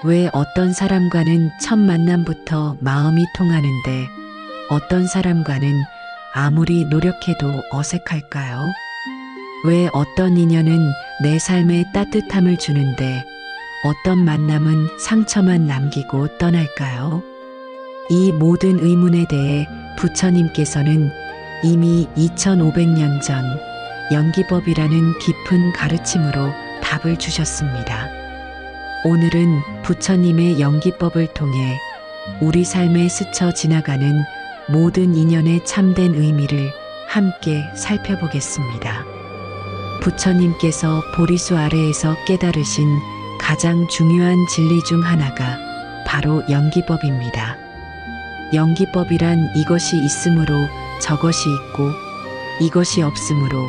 왜 어떤 사람과는 첫 만남부터 마음이 통하는데 어떤 사람과는 아무리 노력해도 어색할까요? 왜 어떤 인연은 내 삶에 따뜻함을 주는데 어떤 만남은 상처만 남기고 떠날까요? 이 모든 의문에 대해 부처님께서는 이미 2500년 전 연기법이라는 깊은 가르침으로 답을 주셨습니다. 오늘은 부처님의 연기법을 통해 우리 삶에 스쳐 지나가는 모든 인연의 참된 의미를 함께 살펴보겠습니다. 부처님께서 보리수 아래에서 깨달으신 가장 중요한 진리 중 하나가 바로 연기법입니다. 연기법이란 이것이 있으므로 저것이 있고 이것이 없으므로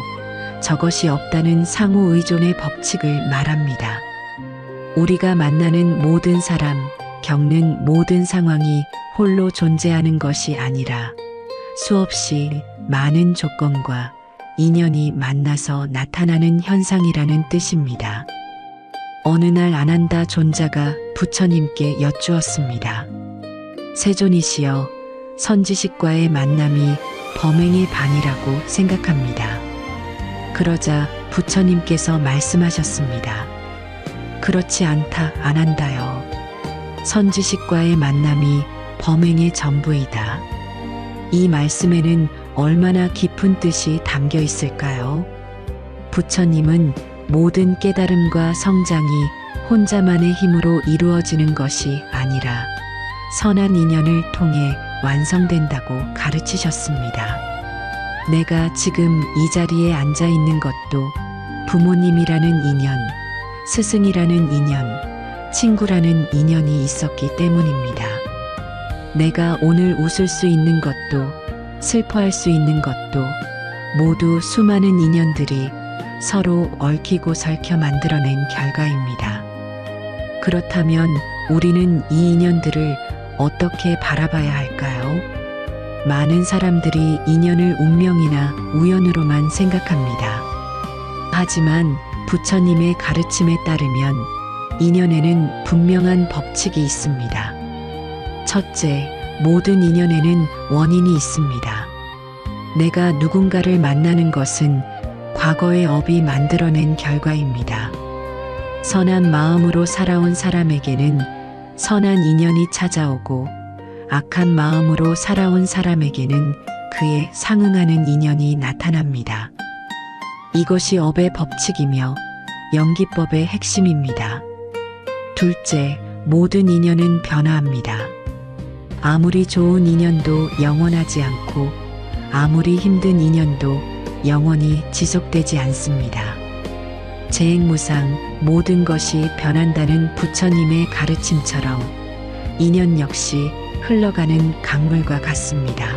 저것이 없다는 상호 의존의 법칙을 말합니다. 우리가 만나는 모든 사람, 겪는 모든 상황이 홀로 존재하는 것이 아니라 수없이 많은 조건과 인연이 만나서 나타나는 현상이라는 뜻입니다. 어느 날 아난다 존자가 부처님께 여쭈었습니다. 세존이시여, 선지식과의 만남이 범행의 반이라고 생각합니다. 그러자 부처님께서 말씀하셨습니다. 그렇지 않다, 아난다여. 선지식과의 만남이 범행의 전부이다. 이 말씀에는 얼마나 깊은 뜻이 담겨 있을까요? 부처님은 모든 깨달음과 성장이 혼자만의 힘으로 이루어지는 것이 아니라 선한 인연을 통해 완성된다고 가르치셨습니다. 내가 지금 이 자리에 앉아 있는 것도 부모님이라는 인연, 스승이라는 인연, 친구라는 인연이 있었기 때문입니다. 내가 오늘 웃을 수 있는 것도 슬퍼할 수 있는 것도 모두 수많은 인연들이 서로 얽히고 설켜 만들어낸 결과입니다. 그렇다면 우리는 이 인연들을 어떻게 바라봐야 할까요? 많은 사람들이 인연을 운명이나 우연으로만 생각합니다. 하지만 부처님의 가르침에 따르면 인연에는 분명한 법칙이 있습니다. 첫째, 모든 인연에는 원인이 있습니다. 내가 누군가를 만나는 것은 과거의 업이 만들어낸 결과입니다. 선한 마음으로 살아온 사람에게는 선한 인연이 찾아오고 악한 마음으로 살아온 사람에게는 그에 상응하는 인연이 나타납니다. 이것이 업의 법칙이며 연기법의 핵심입니다. 둘째, 모든 인연은 변화합니다. 아무리 좋은 인연도 영원하지 않고 아무리 힘든 인연도 영원히 지속되지 않습니다. 재행무상 모든 것이 변한다는 부처님의 가르침처럼 인연 역시 흘러가는 강물과 같습니다.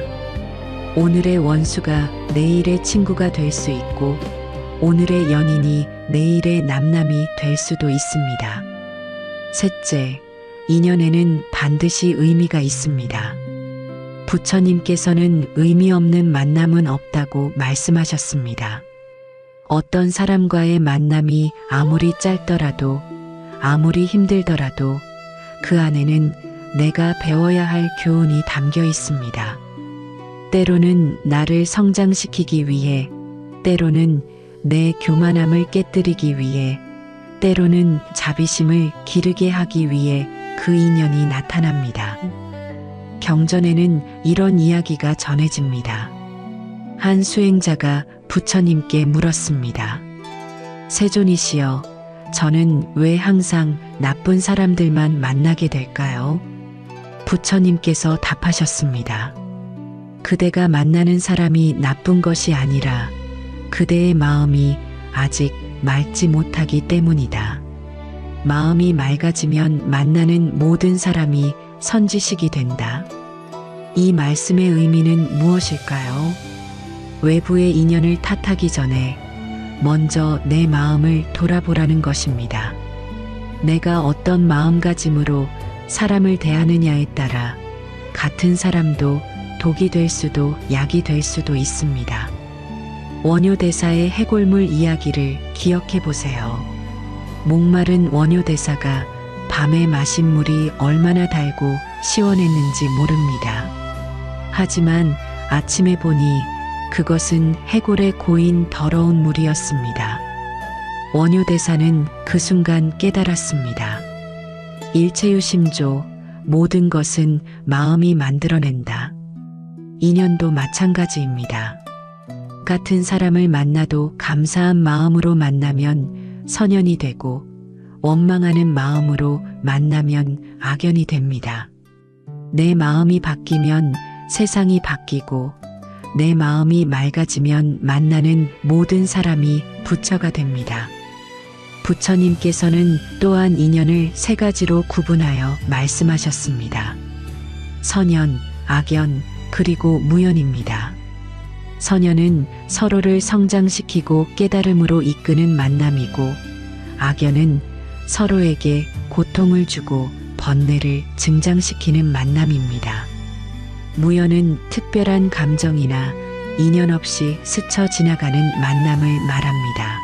오늘의 원수가 내일의 친구가 될 수 있고 오늘의 연인이 내일의 남남이 될 수도 있습니다. 셋째, 인연에는 반드시 의미가 있습니다. 부처님께서는 의미 없는 만남은 없다고 말씀하셨습니다. 어떤 사람과의 만남이 아무리 짧더라도 아무리 힘들더라도 그 안에는 내가 배워야 할 교훈이 담겨 있습니다. 때로는 나를 성장시키기 위해, 때로는 내 교만함을 깨뜨리기 위해, 때로는 자비심을 기르게 하기 위해 그 인연이 나타납니다. 경전에는 이런 이야기가 전해집니다. 한 수행자가 부처님께 물었습니다. 세존이시여, 저는 왜 항상 나쁜 사람들만 만나게 될까요? 부처님께서 답하셨습니다. 그대가 만나는 사람이 나쁜 것이 아니라 그대의 마음이 아직 맑지 못하기 때문이다. 마음이 맑아지면 만나는 모든 사람이 선지식이 된다. 이 말씀의 의미는 무엇일까요? 외부의 인연을 탓하기 전에 먼저 내 마음을 돌아보라는 것입니다. 내가 어떤 마음가짐으로 사람을 대하느냐에 따라 같은 사람도 독이 될 수도 약이 될 수도 있습니다. 원효대사의 해골물 이야기를 기억해 보세요. 목마른 원효대사가 밤에 마신 물이 얼마나 달고 시원했는지 모릅니다. 하지만 아침에 보니 그것은 해골에 고인 더러운 물이었습니다. 원효대사는 그 순간 깨달았습니다. 일체유심조, 모든 것은 마음이 만들어낸다. 인연도 마찬가지입니다. 같은 사람을 만나도 감사한 마음으로 만나면 선연이 되고 원망하는 마음으로 만나면 악연이 됩니다. 내 마음이 바뀌면 세상이 바뀌고 내 마음이 맑아지면 만나는 모든 사람이 부처가 됩니다. 부처님께서는 또한 인연을 세 가지로 구분하여 말씀하셨습니다. 선연, 악연, 그리고 무연입니다. 선연은 서로를 성장시키고 깨달음으로 이끄는 만남이고, 악연은 서로에게 고통을 주고 번뇌를 증장시키는 만남입니다. 무연은 특별한 감정이나 인연 없이 스쳐 지나가는 만남을 말합니다.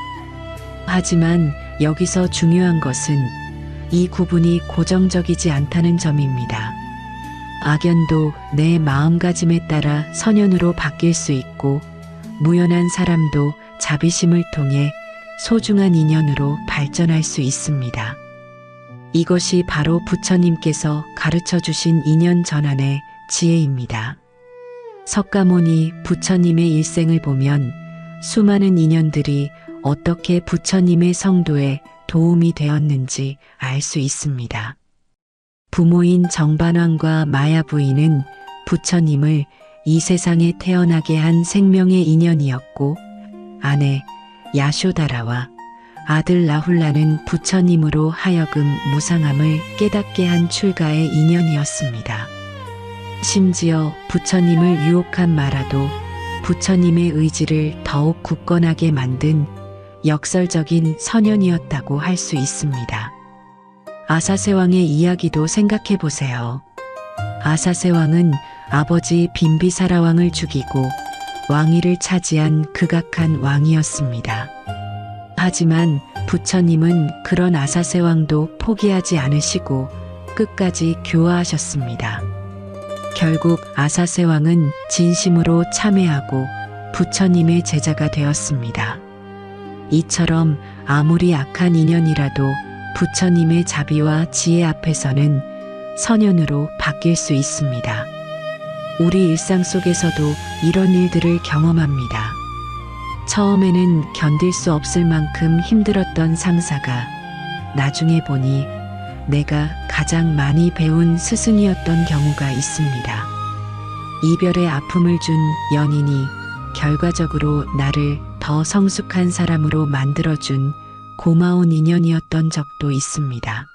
하지만 여기서 중요한 것은 이 구분이 고정적이지 않다는 점입니다. 악연도 내 마음가짐에 따라 선연으로 바뀔 수 있고, 무연한 사람도 자비심을 통해 소중한 인연으로 발전할 수 있습니다. 이것이 바로 부처님께서 가르쳐 주신 인연 전환의 지혜입니다. 석가모니 부처님의 일생을 보면 수많은 인연들이 어떻게 부처님의 성도에 도움이 되었는지 알 수 있습니다. 부모인 정반왕과 마야 부인은 부처님을 이 세상에 태어나게 한 생명의 인연이었고, 아내 야쇼다라와 아들 라훌라는 부처님으로 하여금 무상함을 깨닫게 한 출가의 인연이었습니다. 심지어 부처님을 유혹한 마라도 부처님의 의지를 더욱 굳건하게 만든 역설적인 선연이었다고 할 수 있습니다. 아사세왕의 이야기도 생각해 보세요. 아사세왕은 아버지 빈비사라왕을 죽이고 왕위를 차지한 극악한 왕이었습니다. 하지만 부처님은 그런 아사세왕도 포기하지 않으시고 끝까지 교화하셨습니다. 결국 아사세왕은 진심으로 참회하고 부처님의 제자가 되었습니다. 이처럼 아무리 악한 인연이라도 부처님의 자비와 지혜 앞에서는 선연으로 바뀔 수 있습니다. 우리 일상 속에서도 이런 일들을 경험합니다. 처음에는 견딜 수 없을 만큼 힘들었던 상사가 나중에 보니 내가 가장 많이 배운 스승이었던 경우가 있습니다. 이별의 아픔을 준 연인이 결과적으로 나를 더 성숙한 사람으로 만들어준 고마운 인연이었던 적도 있습니다.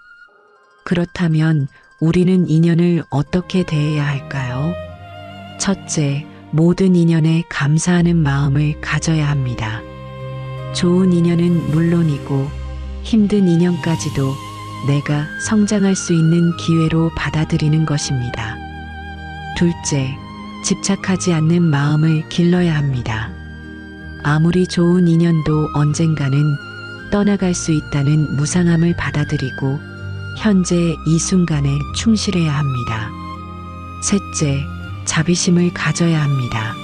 그렇다면 우리는 인연을 어떻게 대해야 할까요? 첫째, 모든 인연에 감사하는 마음을 가져야 합니다. 좋은 인연은 물론이고 힘든 인연까지도 내가 성장할 수 있는 기회로 받아들이는 것입니다. 둘째, 집착하지 않는 마음을 길러야 합니다. 아무리 좋은 인연도 언젠가는 떠나갈 수 있다는 무상함을 받아들이고 현재 이 순간에 충실해야 합니다. 셋째, 자비심을 가져야 합니다.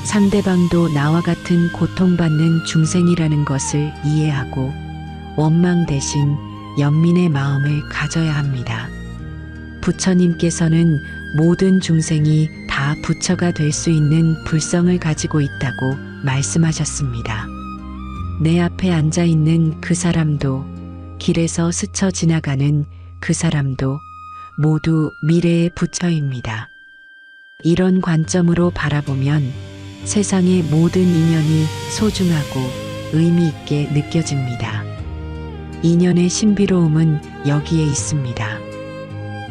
상대방도 나와 같은 고통받는 중생이라는 것을 이해하고 원망 대신 연민의 마음을 가져야 합니다. 부처님께서는 모든 중생이 다 부처가 될 수 있는 불성을 가지고 있다고 말씀하셨습니다. 내 앞에 앉아 있는 그 사람도, 길에서 스쳐 지나가는 그 사람도 모두 미래의 부처입니다. 이런 관점으로 바라보면 세상의 모든 인연이 소중하고 의미 있게 느껴집니다. 인연의 신비로움은 여기에 있습니다.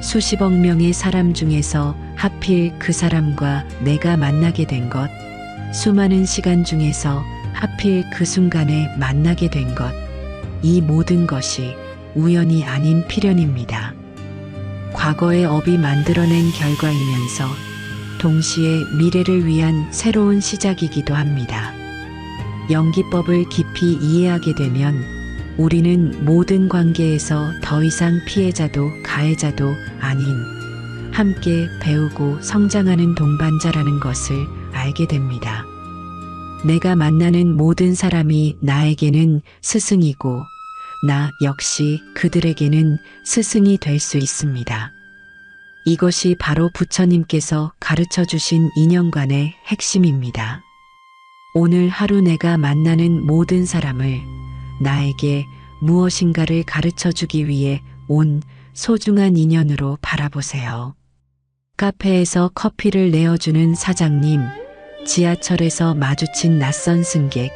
수십억 명의 사람 중에서 하필 그 사람과 내가 만나게 된 것, 수많은 시간 중에서 하필 그 순간에 만나게 된 것, 이 모든 것이 우연이 아닌 필연입니다. 과거의 업이 만들어낸 결과이면서 동시에 미래를 위한 새로운 시작이기도 합니다. 연기법을 깊이 이해하게 되면 우리는 모든 관계에서 더 이상 피해자도 가해자도 아닌 함께 배우고 성장하는 동반자라는 것을 알게 됩니다. 내가 만나는 모든 사람이 나에게는 스승이고 나 역시 그들에게는 스승이 될 수 있습니다. 이것이 바로 부처님께서 가르쳐 주신 인연관의 핵심입니다. 오늘 하루 내가 만나는 모든 사람을 나에게 무엇인가를 가르쳐 주기 위해 온 소중한 인연으로 바라보세요. 카페에서 커피를 내어주는 사장님, 지하철에서 마주친 낯선 승객,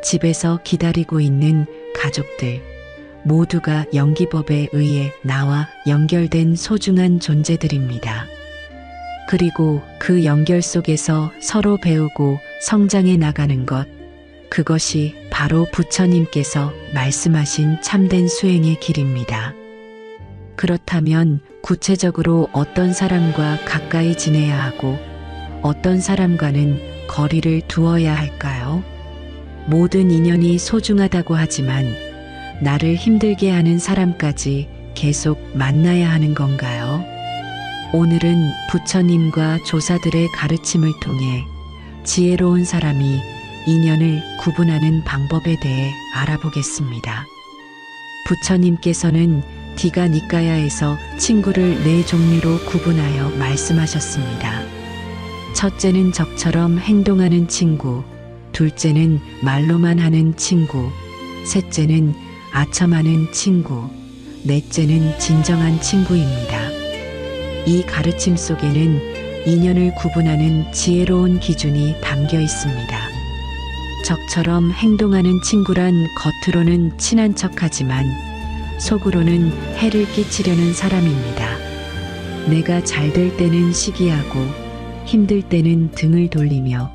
집에서 기다리고 있는 가족들, 모두가 연기법에 의해 나와 연결된 소중한 존재들입니다. 그리고 그 연결 속에서 서로 배우고 성장해 나가는 것, 그것이 바로 부처님께서 말씀하신 참된 수행의 길입니다. 그렇다면 구체적으로 어떤 사람과 가까이 지내야 하고 어떤 사람과는 거리를 두어야 할까요? 모든 인연이 소중하다고 하지만 나를 힘들게 하는 사람까지 계속 만나야 하는 건가요? 오늘은 부처님과 조사들의 가르침을 통해 지혜로운 사람이 인연을 구분하는 방법에 대해 알아보겠습니다. 부처님께서는 디가 니까야에서 친구를 네 종류로 구분하여 말씀하셨습니다. 첫째는 적처럼 행동하는 친구, 둘째는 말로만 하는 친구, 셋째는 아첨하는 친구, 넷째는 진정한 친구입니다. 이 가르침 속에는 인연을 구분하는 지혜로운 기준이 담겨 있습니다. 적처럼 행동하는 친구란 겉으로는 친한 척하지만 속으로는 해를 끼치려는 사람입니다. 내가 잘 될 때는 시기하고 힘들 때는 등을 돌리며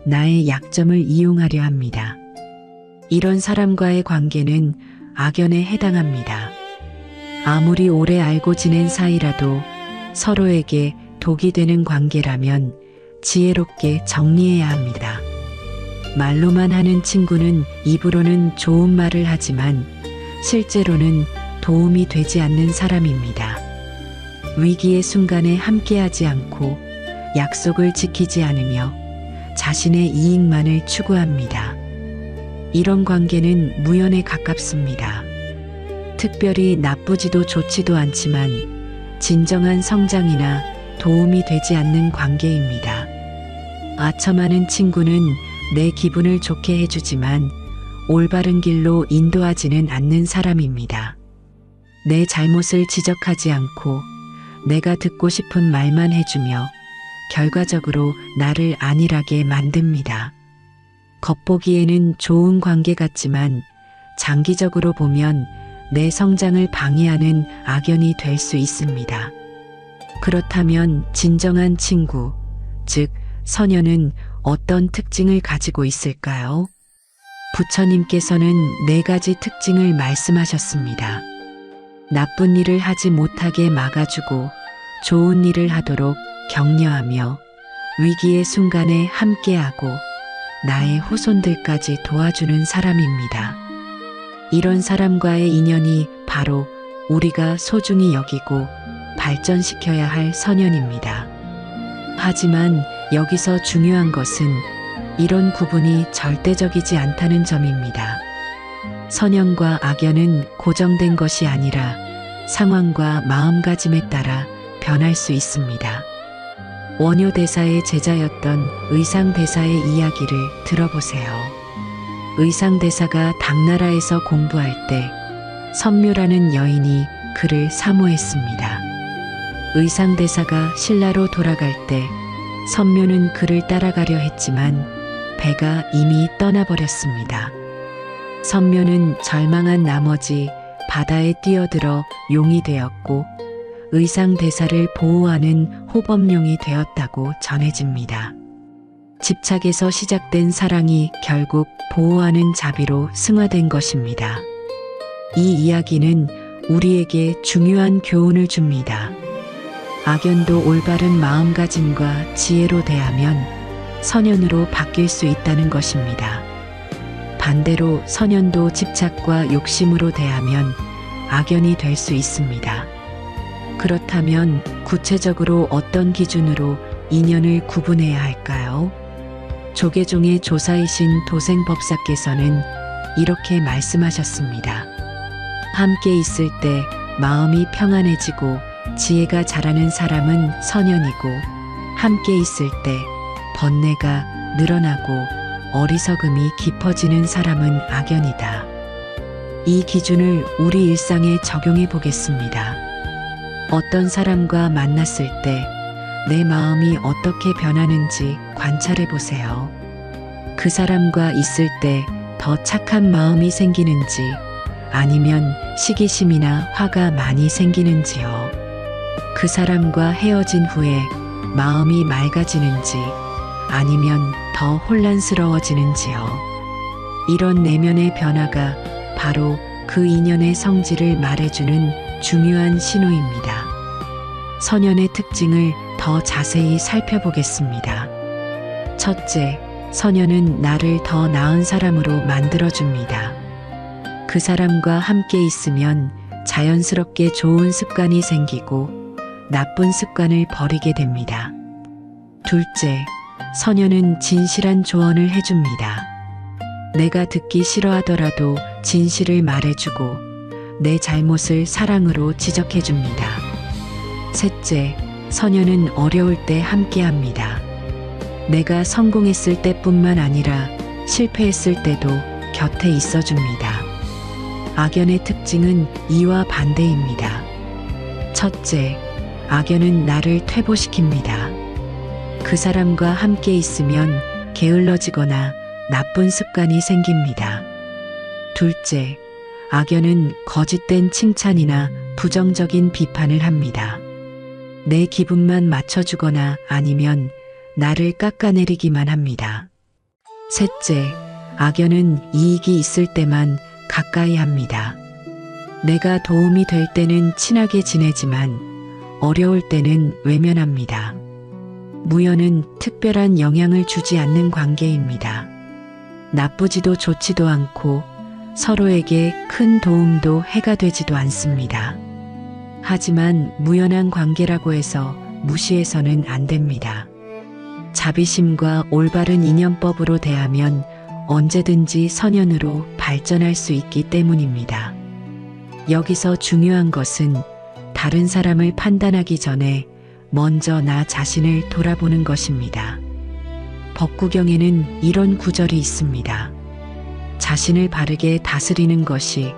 나의 약점을 이용하려 합니다. 이런 사람과의 관계는 악연에 해당합니다. 아무리 오래 알고 지낸 사이라도 서로에게 독이 되는 관계라면 지혜롭게 정리해야 합니다. 말로만 하는 친구는 입으로는 좋은 말을 하지만 실제로는 도움이 되지 않는 사람입니다. 위기의 순간에 함께하지 않고 약속을 지키지 않으며 자신의 이익만을 추구합니다. 이런 관계는 무연에 가깝습니다. 특별히 나쁘지도 좋지도 않지만 진정한 성장이나 도움이 되지 않는 관계입니다. 아첨하는 친구는 내 기분을 좋게 해주지만 올바른 길로 인도하지는 않는 사람입니다. 내 잘못을 지적하지 않고 내가 듣고 싶은 말만 해주며 결과적으로 나를 안일하게 만듭니다. 겉보기에는 좋은 관계 같지만 장기적으로 보면 내 성장을 방해하는 악연이 될 수 있습니다. 그렇다면 진정한 친구, 즉 선녀는 어떤 특징을 가지고 있을까요? 부처님께서는 4가지 특징을 말씀하셨습니다. 나쁜 일을 하지 못하게 막아주고 좋은 일을 하도록 격려하며 위기의 순간에 함께하고 나의 후손들까지 도와주는 사람입니다. 이런 사람과의 인연이 바로 우리가 소중히 여기고 발전시켜야 할 선연입니다. 하지만 여기서 중요한 것은 이런 구분이 절대적이지 않다는 점입니다. 선연과 악연은 고정된 것이 아니라 상황과 마음가짐에 따라 변할 수 있습니다. 원효대사의 제자였던 의상대사의 이야기를 들어보세요. 의상대사가 당나라에서 공부할 때 선묘라는 여인이 그를 사모했습니다. 의상대사가 신라로 돌아갈 때 선묘는 그를 따라가려 했지만 배가 이미 떠나버렸습니다. 선묘는 절망한 나머지 바다에 뛰어들어 용이 되었고 의상대사를 보호하는 호범용이 되었다고 전해집니다. 집착에서 시작된 사랑이 결국 보호하는 자비로 승화된 것입니다. 이 이야기는 우리에게 중요한 교훈을 줍니다. 악연도 올바른 마음가짐과 지혜로 대하면 선연으로 바뀔 수 있다는 것입니다. 반대로 선연도 집착과 욕심으로 대하면 악연이 될 수 있습니다. 그렇다면 구체적으로 어떤 기준으로 인연을 구분해야 할까요? 조계종의 조사이신 도생법사께서는 이렇게 말씀하셨습니다. 함께 있을 때 마음이 평안해지고 지혜가 자라는 사람은 선연이고, 함께 있을 때 번뇌가 늘어나고 어리석음이 깊어지는 사람은 악연이다. 이 기준을 우리 일상에 적용해 보겠습니다. 어떤 사람과 만났을 때 내 마음이 어떻게 변하는지 관찰해 보세요. 그 사람과 있을 때 더 착한 마음이 생기는지, 아니면 시기심이나 화가 많이 생기는지요. 그 사람과 헤어진 후에 마음이 맑아지는지, 아니면 더 혼란스러워지는지요. 이런 내면의 변화가 바로 그 인연의 성질을 말해주는 중요한 신호입니다. 선연의 특징을 더 자세히 살펴보겠습니다. 첫째, 선연은 나를 더 나은 사람으로 만들어줍니다. 그 사람과 함께 있으면 자연스럽게 좋은 습관이 생기고 나쁜 습관을 버리게 됩니다. 둘째, 선연은 진실한 조언을 해줍니다. 내가 듣기 싫어하더라도 진실을 말해주고 내 잘못을 사랑으로 지적해줍니다. 셋째, 선연은 어려울 때 함께합니다. 내가 성공했을 때뿐만 아니라 실패했을 때도 곁에 있어줍니다. 악연의 특징은 이와 반대입니다. 첫째, 악연은 나를 퇴보시킵니다. 그 사람과 함께 있으면 게을러지거나 나쁜 습관이 생깁니다. 둘째, 악연은 거짓된 칭찬이나 부정적인 비판을 합니다. 내 기분만 맞춰주거나 아니면 나를 깎아내리기만 합니다. 셋째, 악연은 이익이 있을 때만 가까이 합니다. 내가 도움이 될 때는 친하게 지내지만 어려울 때는 외면합니다. 무연은 특별한 영향을 주지 않는 관계입니다. 나쁘지도 좋지도 않고 서로에게 큰 도움도 해가 되지도 않습니다. 하지만 무연한 관계라고 해서 무시해서는 안 됩니다. 자비심과 올바른 인연법으로 대하면 언제든지 선연으로 발전할 수 있기 때문입니다. 여기서 중요한 것은 다른 사람을 판단하기 전에 먼저 나 자신을 돌아보는 것입니다. 법구경에는 이런 구절이 있습니다. 자신을 바르게 다스리는 것이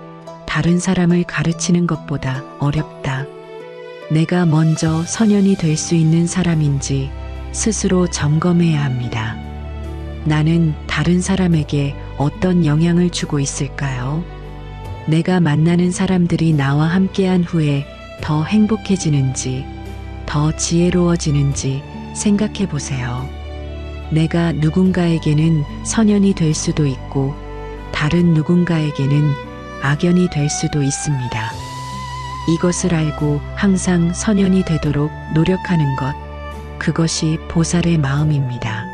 다른 사람을 가르치는 것보다 어렵다. 내가 먼저 선연이 될 수 있는 사람인지 스스로 점검해야 합니다. 나는 다른 사람에게 어떤 영향을 주고 있을까요? 내가 만나는 사람들이 나와 함께한 후에 더 행복해지는지, 더 지혜로워지는지 생각해 보세요. 내가 누군가에게는 선연이 될 수도 있고, 다른 누군가에게는 악연이 될 수도 있습니다. 이것을 알고 항상 선연이 되도록 노력하는 것, 그것이 보살의 마음입니다.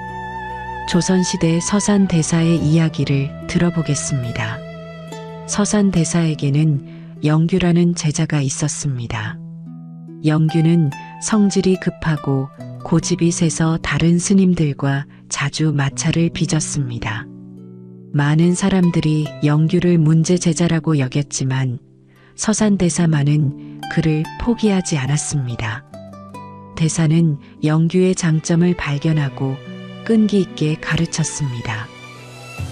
조선시대 서산대사의 이야기를 들어보겠습니다. 서산대사에게는 영규라는 제자가 있었습니다. 영규는 성질이 급하고 고집이 세서 다른 스님들과 자주 마찰을 빚었습니다. 많은 사람들이 영규를 문제 제자라고 여겼지만 서산대사만은 그를 포기하지 않았습니다. 대사는 영규의 장점을 발견하고 끈기 있게 가르쳤습니다.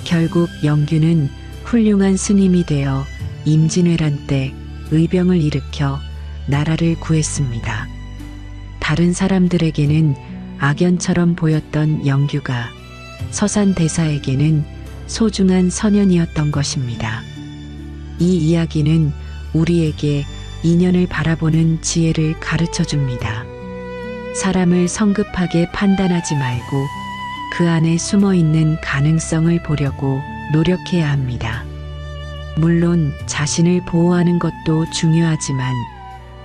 결국 영규는 훌륭한 스님이 되어 임진왜란 때 의병을 일으켜 나라를 구했습니다. 다른 사람들에게는 악연처럼 보였던 영규가 서산대사에게는 소중한 선연이었던 것입니다. 이 이야기는 우리에게 인연을 바라보는 지혜를 가르쳐 줍니다. 사람을 성급하게 판단하지 말고 그 안에 숨어 있는 가능성을 보려고 노력해야 합니다. 물론 자신을 보호하는 것도 중요하지만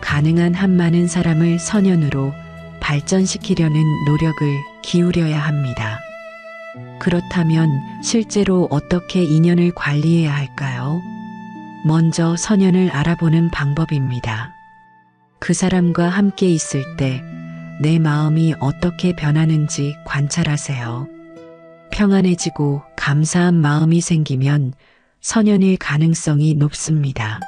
가능한 한 많은 사람을 선연으로 발전시키려는 노력을 기울여야 합니다. 그렇다면 실제로 어떻게 인연을 관리해야 할까요? 먼저 선연을 알아보는 방법입니다. 그 사람과 함께 있을 때 내 마음이 어떻게 변하는지 관찰하세요. 평안해지고 감사한 마음이 생기면 선연일 가능성이 높습니다.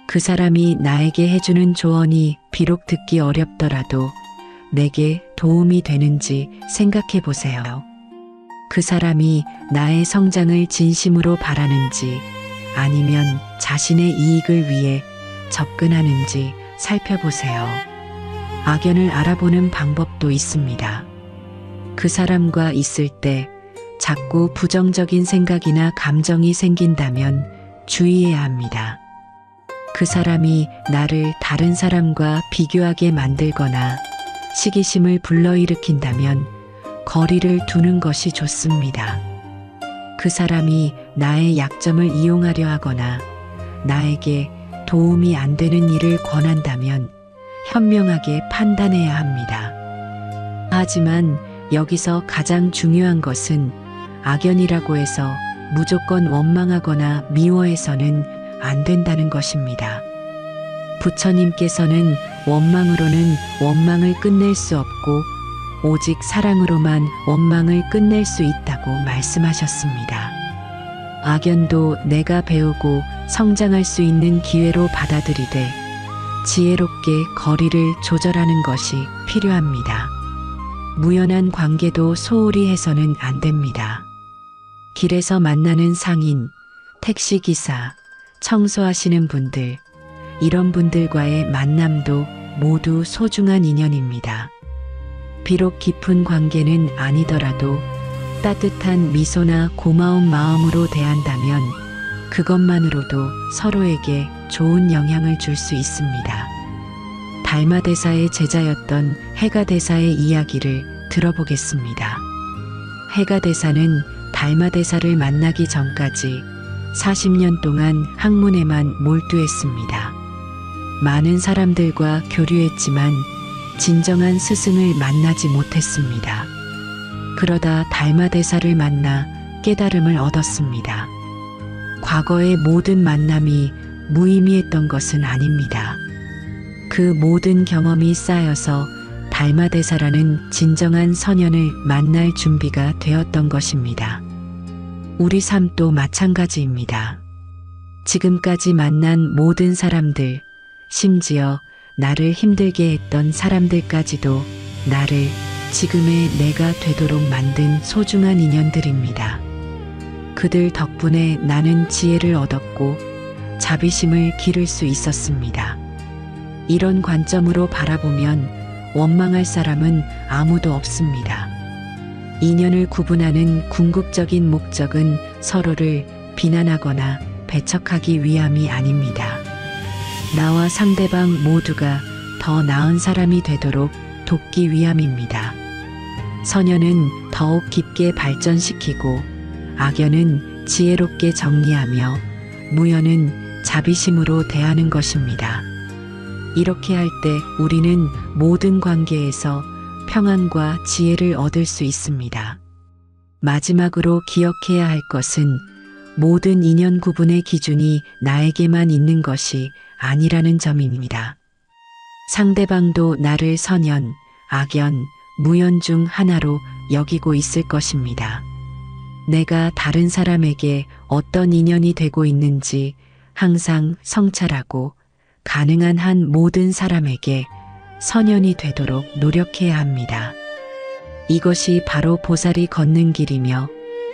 그 사람이 나에게 해주는 조언이 비록 듣기 어렵더라도 내게 도움이 되는지 생각해 보세요. 그 사람이 나의 성장을 진심으로 바라는지 아니면 자신의 이익을 위해 접근하는지 살펴보세요. 악연을 알아보는 방법도 있습니다. 그 사람과 있을 때 자꾸 부정적인 생각이나 감정이 생긴다면 주의해야 합니다. 그 사람이 나를 다른 사람과 비교하게 만들거나 시기심을 불러일으킨다면 거리를 두는 것이 좋습니다. 그 사람이 나의 약점을 이용하려 하거나 나에게 도움이 안 되는 일을 권한다면 현명하게 판단해야 합니다. 하지만 여기서 가장 중요한 것은 악연이라고 해서 무조건 원망하거나 미워해서는 안 된다는 것입니다. 부처님께서는 원망으로는 원망을 끝낼 수 없고 오직 사랑으로만 원망을 끝낼 수 있다고 말씀하셨습니다. 악연도 내가 배우고 성장할 수 있는 기회로 받아들이되 지혜롭게 거리를 조절하는 것이 필요합니다. 무연한 관계도 소홀히 해서는 안 됩니다. 길에서 만나는 상인, 택시기사, 청소하시는 분들, 이런 분들과의 만남도 모두 소중한 인연입니다. 비록 깊은 관계는 아니더라도 따뜻한 미소나 고마운 마음으로 대한다면 그것만으로도 서로에게 좋은 영향을 줄 수 있습니다. 달마대사의 제자였던 해가대사의 이야기를 들어보겠습니다. 해가대사는 달마대사를 만나기 전까지 40년 동안 학문에만 몰두했습니다. 많은 사람들과 교류했지만 진정한 스승을 만나지 못했습니다. 그러다 달마대사를 만나 깨달음을 얻었습니다. 과거의 모든 만남이 무의미했던 것은 아닙니다. 그 모든 경험이 쌓여서 달마대사라는 진정한 선연을 만날 준비가 되었던 것입니다. 우리 삶도 마찬가지입니다. 지금까지 만난 모든 사람들, 심지어 나를 힘들게 했던 사람들까지도 나를 지금의 내가 되도록 만든 소중한 인연들입니다. 그들 덕분에 나는 지혜를 얻었고 자비심을 기를 수 있었습니다. 이런 관점으로 바라보면 원망할 사람은 아무도 없습니다. 인연을 구분하는 궁극적인 목적은 서로를 비난하거나 배척하기 위함이 아닙니다. 나와 상대방 모두가 더 나은 사람이 되도록 돕기 위함입니다. 선연은 더욱 깊게 발전시키고 악연은 지혜롭게 정리하며 무연은 자비심으로 대하는 것입니다. 이렇게 할 때 우리는 모든 관계에서 평안과 지혜를 얻을 수 있습니다. 마지막으로 기억해야 할 것은 모든 인연 구분의 기준이 나에게만 있는 것이 아니라는 점입니다. 상대방도 나를 선연, 악연, 무연 중 하나로 여기고 있을 것입니다. 내가 다른 사람에게 어떤 인연이 되고 있는지 항상 성찰하고 가능한 한 모든 사람에게 선연이 되도록 노력해야 합니다. 이것이 바로 보살이 걷는 길이며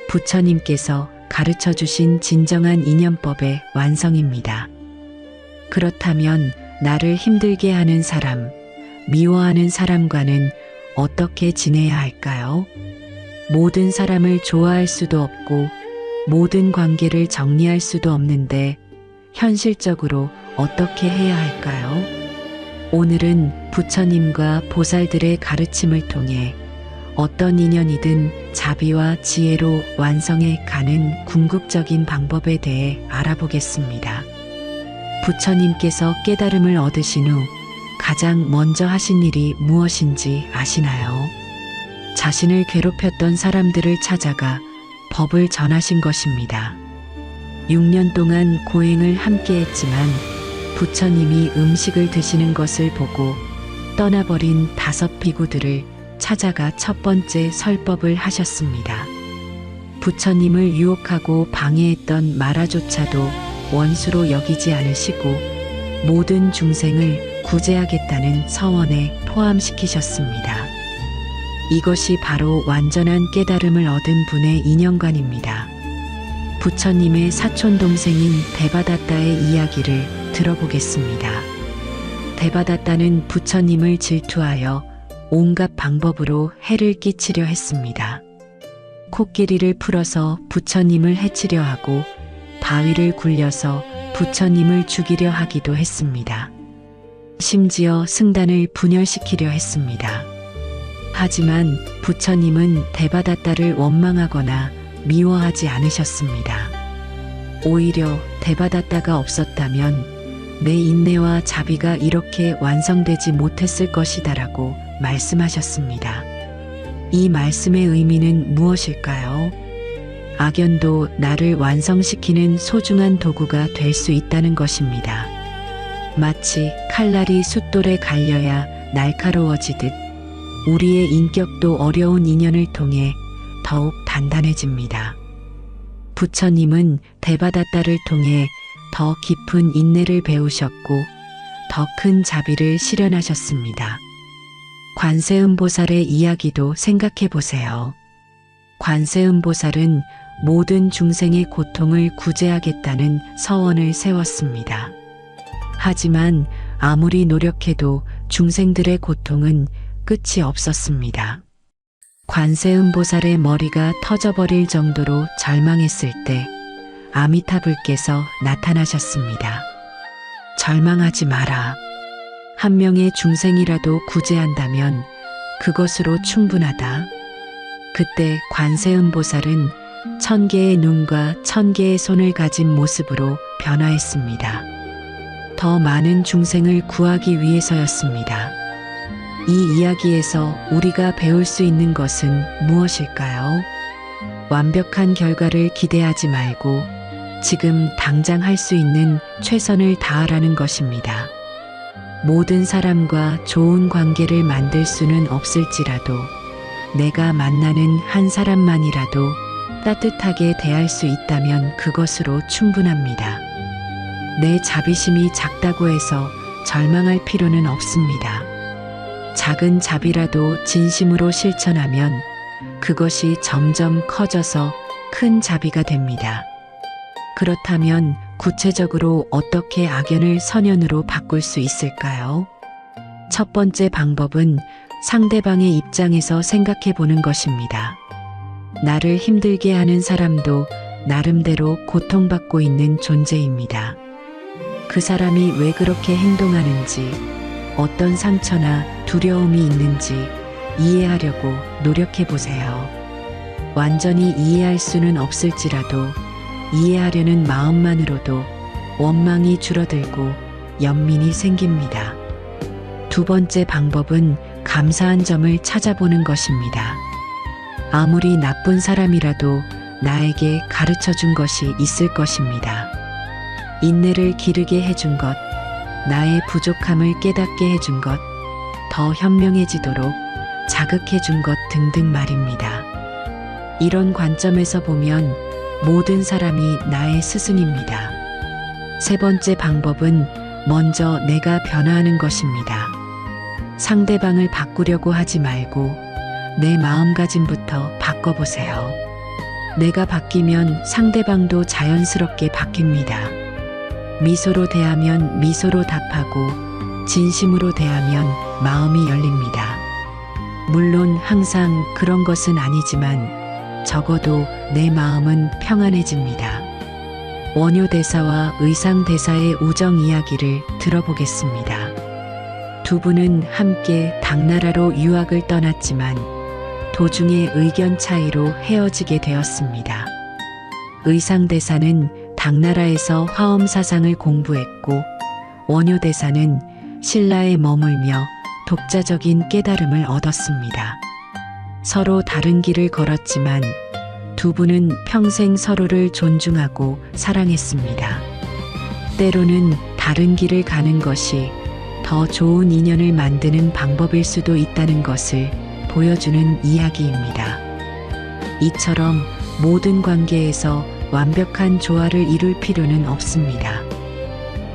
부처님께서 가르쳐 주신 진정한 인연법의 완성입니다. 그렇다면 나를 힘들게 하는 사람, 미워하는 사람과는 어떻게 지내야 할까요? 모든 사람을 좋아할 수도 없고 모든 관계를 정리할 수도 없는데 현실적으로 어떻게 해야 할까요? 오늘은 부처님과 보살들의 가르침을 통해 어떤 인연이든 자비와 지혜로 완성해 가는 궁극적인 방법에 대해 알아보겠습니다. 부처님께서 깨달음을 얻으신 후 가장 먼저 하신 일이 무엇인지 아시나요? 자신을 괴롭혔던 사람들을 찾아가 법을 전하신 것입니다. 6년 동안 고행을 함께 했지만 부처님이 음식을 드시는 것을 보고 떠나버린 5 비구들을 찾아가 첫 번째 설법을 하셨습니다. 부처님을 유혹하고 방해했던 마라조차도 원수로 여기지 않으시고 모든 중생을 구제하겠다는 서원에 포함시키셨습니다. 이것이 바로 완전한 깨달음을 얻은 분의 인연관입니다. 부처님의 사촌 동생인 데바다타의 이야기를 들어보겠습니다. 데바다타는 부처님을 질투하여 온갖 방법으로 해를 끼치려 했습니다. 코끼리를 풀어서 부처님을 해치려 하고 바위를 굴려서 부처님을 죽이려 하기도 했습니다. 심지어 승단을 분열시키려 했습니다. 하지만 부처님은 데바다타를 원망하거나 미워하지 않으셨습니다. 오히려 데바다타가 없었다면 내 인내와 자비가 이렇게 완성되지 못했을 것이다라고 말씀하셨습니다. 이 말씀의 의미는 무엇일까요? 악연도 나를 완성시키는 소중한 도구가 될 수 있다는 것입니다. 마치 칼날이 숫돌에 갈려야 날카로워지듯 우리의 인격도 어려운 인연을 통해 더욱 단단해집니다. 부처님은 데바다타를 통해 더 깊은 인내를 배우셨고 더 큰 자비를 실현하셨습니다. 관세음보살의 이야기도 생각해 보세요. 관세음보살은 모든 중생의 고통을 구제하겠다는 서원을 세웠습니다. 하지만 아무리 노력해도 중생들의 고통은 끝이 없었습니다. 관세음보살의 머리가 터져버릴 정도로 절망했을 때 아미타불께서 나타나셨습니다. 절망하지 마라. 한 명의 중생이라도 구제한다면 그것으로 충분하다. 그때 관세음보살은 1000개의 눈과 1000개의 손을 가진 모습으로 변화했습니다. 더 많은 중생을 구하기 위해서였습니다. 이 이야기에서 우리가 배울 수 있는 것은 무엇일까요? 완벽한 결과를 기대하지 말고 지금 당장 할 수 있는 최선을 다하라는 것입니다. 모든 사람과 좋은 관계를 만들 수는 없을지라도 내가 만나는 한 사람만이라도 따뜻하게 대할 수 있다면 그것으로 충분합니다. 내 자비심이 작다고 해서 절망할 필요는 없습니다. 작은 자비라도 진심으로 실천하면 그것이 점점 커져서 큰 자비가 됩니다. 그렇다면 구체적으로 어떻게 악연을 선연으로 바꿀 수 있을까요? 첫 번째 방법은 상대방의 입장에서 생각해 보는 것입니다. 나를 힘들게 하는 사람도 나름대로 고통받고 있는 존재입니다. 그 사람이 왜 그렇게 행동하는지, 어떤 상처나 두려움이 있는지 이해하려고 노력해 보세요. 완전히 이해할 수는 없을지라도 이해하려는 마음만으로도 원망이 줄어들고 연민이 생깁니다. 두 번째 방법은 감사한 점을 찾아보는 것입니다. 아무리 나쁜 사람이라도 나에게 가르쳐 준 것이 있을 것입니다. 인내를 기르게 해준 것, 나의 부족함을 깨닫게 해준 것, 더 현명해지도록 자극해 준 것 등등 말입니다. 이런 관점에서 보면 모든 사람이 나의 스승입니다. 세 번째 방법은 먼저 내가 변화하는 것입니다. 상대방을 바꾸려고 하지 말고 내 마음가짐부터 바꿔보세요. 내가 바뀌면 상대방도 자연스럽게 바뀝니다. 미소로 대하면 미소로 답하고 진심으로 대하면 마음이 열립니다. 물론 항상 그런 것은 아니지만 적어도 내 마음은 평안해집니다. 원효대사와 의상대사의 우정 이야기를 들어보겠습니다. 두 분은 함께 당나라로 유학을 떠났지만 도중에 의견 차이로 헤어지게 되었습니다. 의상대사는 당나라에서 화엄사상을 공부했고 원효대사는 신라에 머물며 독자적인 깨달음을 얻었습니다. 서로 다른 길을 걸었지만 두 분은 평생 서로를 존중하고 사랑했습니다. 때로는 다른 길을 가는 것이 더 좋은 인연을 만드는 방법일 수도 있다는 것을 보여주는 이야기입니다. 이처럼 모든 관계에서 완벽한 조화를 이룰 필요는 없습니다.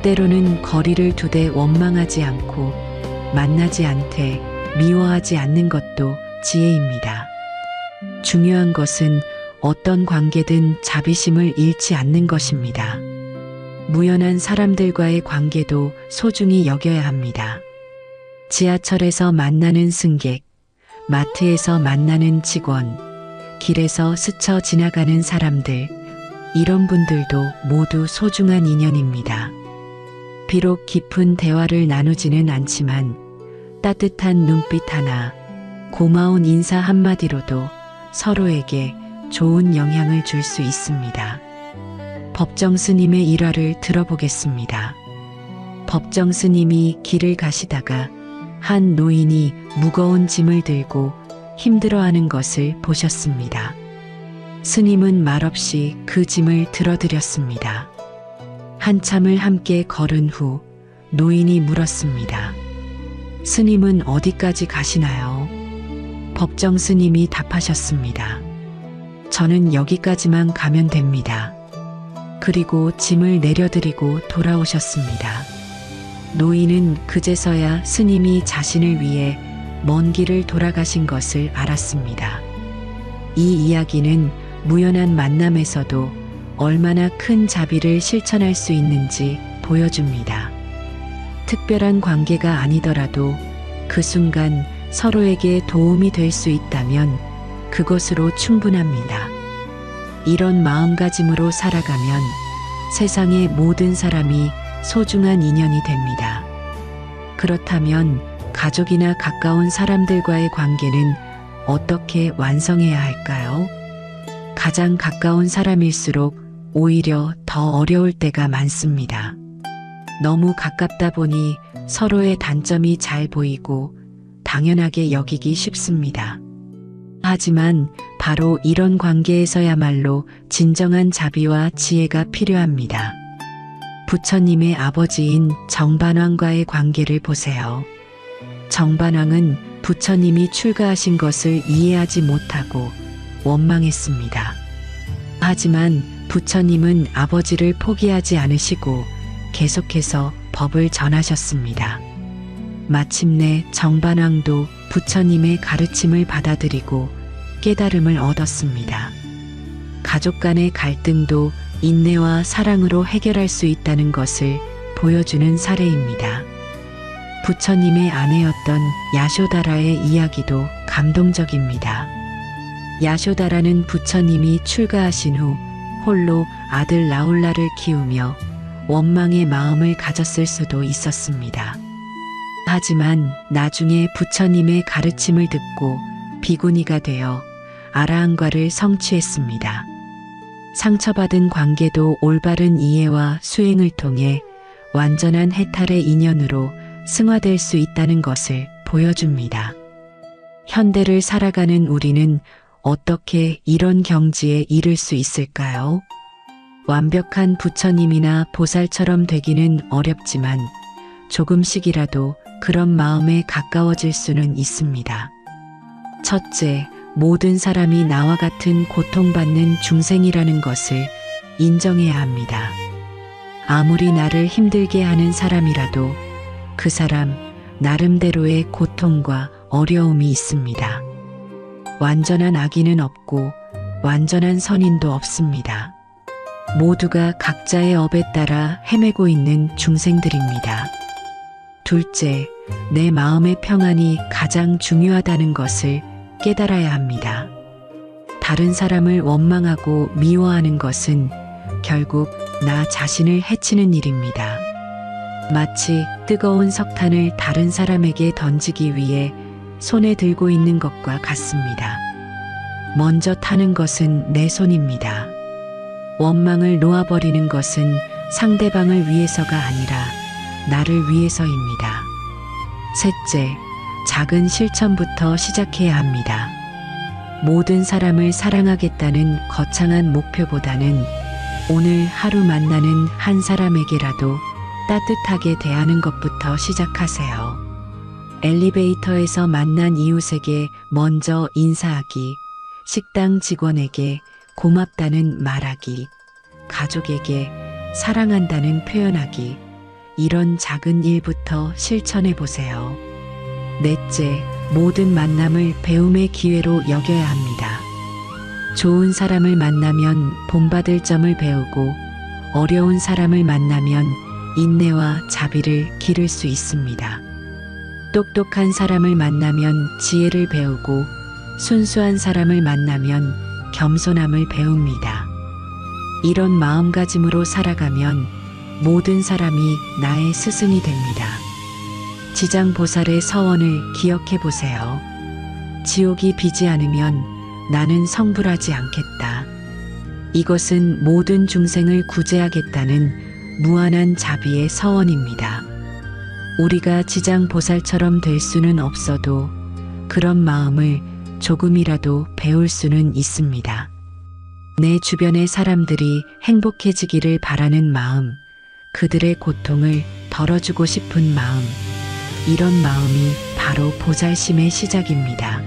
때로는 거리를 두되 원망하지 않고 만나지 않되 미워하지 않는 것도 지혜입니다. 중요한 것은 어떤 관계든 자비심을 잃지 않는 것입니다. 무연한 사람들과의 관계도 소중히 여겨야 합니다. 지하철에서 만나는 승객, 마트에서 만나는 직원, 길에서 스쳐 지나가는 사람들, 이런 분들도 모두 소중한 인연입니다. 비록 깊은 대화를 나누지는 않지만 따뜻한 눈빛 하나, 고마운 인사 한마디로도 서로에게 좋은 영향을 줄 수 있습니다. 법정 스님의 일화를 들어보겠습니다. 법정 스님이 길을 가시다가 한 노인이 무거운 짐을 들고 힘들어하는 것을 보셨습니다. 스님은 말없이 그 짐을 들어드렸습니다. 한참을 함께 걸은 후 노인이 물었습니다. 스님은 어디까지 가시나요? 법정 스님이 답하셨습니다. 저는 여기까지만 가면 됩니다. 그리고 짐을 내려드리고 돌아오셨습니다. 노인은 그제서야 스님이 자신을 위해 먼 길을 돌아가신 것을 알았습니다. 이 이야기는 무연한 만남에서도 얼마나 큰 자비를 실천할 수 있는지 보여줍니다. 특별한 관계가 아니더라도 그 순간 서로에게 도움이 될 수 있다면 그것으로 충분합니다. 이런 마음가짐으로 살아가면 세상의 모든 사람이 소중한 인연이 됩니다. 그렇다면 가족이나 가까운 사람들과의 관계는 어떻게 완성해야 할까요? 가장 가까운 사람일수록 오히려 더 어려울 때가 많습니다. 너무 가깝다 보니 서로의 단점이 잘 보이고 당연하게 여기기 쉽습니다. 하지만 바로 이런 관계에서야말로 진정한 자비와 지혜가 필요합니다. 부처님의 아버지인 정반왕과의 관계를 보세요. 정반왕은 부처님이 출가하신 것을 이해하지 못하고 원망했습니다. 하지만 부처님은 아버지를 포기하지 않으시고 계속해서 법을 전하셨습니다. 마침내 정반왕도 부처님의 가르침을 받아들이고 깨달음을 얻었습니다. 가족 간의 갈등도 인내와 사랑으로 해결할 수 있다는 것을 보여주는 사례입니다. 부처님의 아내였던 야쇼다라의 이야기도 감동적입니다. 야쇼다라는 부처님이 출가하신 후 홀로 아들 라울라를 키우며 원망의 마음을 가졌을 수도 있었습니다. 하지만 나중에 부처님의 가르침을 듣고 비구니가 되어 아라한과를 성취했습니다. 상처받은 관계도 올바른 이해와 수행을 통해 완전한 해탈의 인연으로 승화될 수 있다는 것을 보여줍니다. 현대를 살아가는 우리는 어떻게 이런 경지에 이를 수 있을까요? 완벽한 부처님이나 보살처럼 되기는 어렵지만 조금씩이라도 그런 마음에 가까워질 수는 있습니다. 첫째, 모든 사람이 나와 같은 고통받는 중생이라는 것을 인정해야 합니다. 아무리 나를 힘들게 하는 사람이라도 그 사람 나름대로의 고통과 어려움이 있습니다. 완전한 악인은 없고 완전한 선인도 없습니다. 모두가 각자의 업에 따라 헤매고 있는 중생들입니다. 둘째, 내 마음의 평안이 가장 중요하다는 것을 깨달아야 합니다. 다른 사람을 원망하고 미워하는 것은 결국 나 자신을 해치는 일입니다. 마치 뜨거운 석탄을 다른 사람에게 던지기 위해 손에 들고 있는 것과 같습니다. 먼저 타는 것은 내 손입니다. 원망을 놓아버리는 것은 상대방을 위해서가 아니라 나를 위해서입니다. 셋째, 작은 실천부터 시작해야 합니다. 모든 사람을 사랑하겠다는 거창한 목표보다는 오늘 하루 만나는 한 사람에게라도 따뜻하게 대하는 것부터 시작하세요. 엘리베이터에서 만난 이웃에게 먼저 인사하기, 식당 직원에게 고맙다는 말하기, 가족에게 사랑한다는 표현하기, 이런 작은 일부터 실천해 보세요. 넷째, 모든 만남을 배움의 기회로 여겨야 합니다. 좋은 사람을 만나면 본받을 점을 배우고 어려운 사람을 만나면 인내와 자비를 기를 수 있습니다. 똑똑한 사람을 만나면 지혜를 배우고 순수한 사람을 만나면 겸손함을 배웁니다. 이런 마음가짐으로 살아가면 모든 사람이 나의 스승이 됩니다. 지장보살의 서원을 기억해 보세요. 지옥이 비지 않으면 나는 성불하지 않겠다. 이것은 모든 중생을 구제하겠다는 무한한 자비의 서원입니다. 우리가 지장보살처럼 될 수는 없어도 그런 마음을 조금이라도 배울 수는 있습니다. 내 주변의 사람들이 행복해지기를 바라는 마음, 그들의 고통을 덜어주고 싶은 마음, 이런 마음이 바로 보살심의 시작입니다.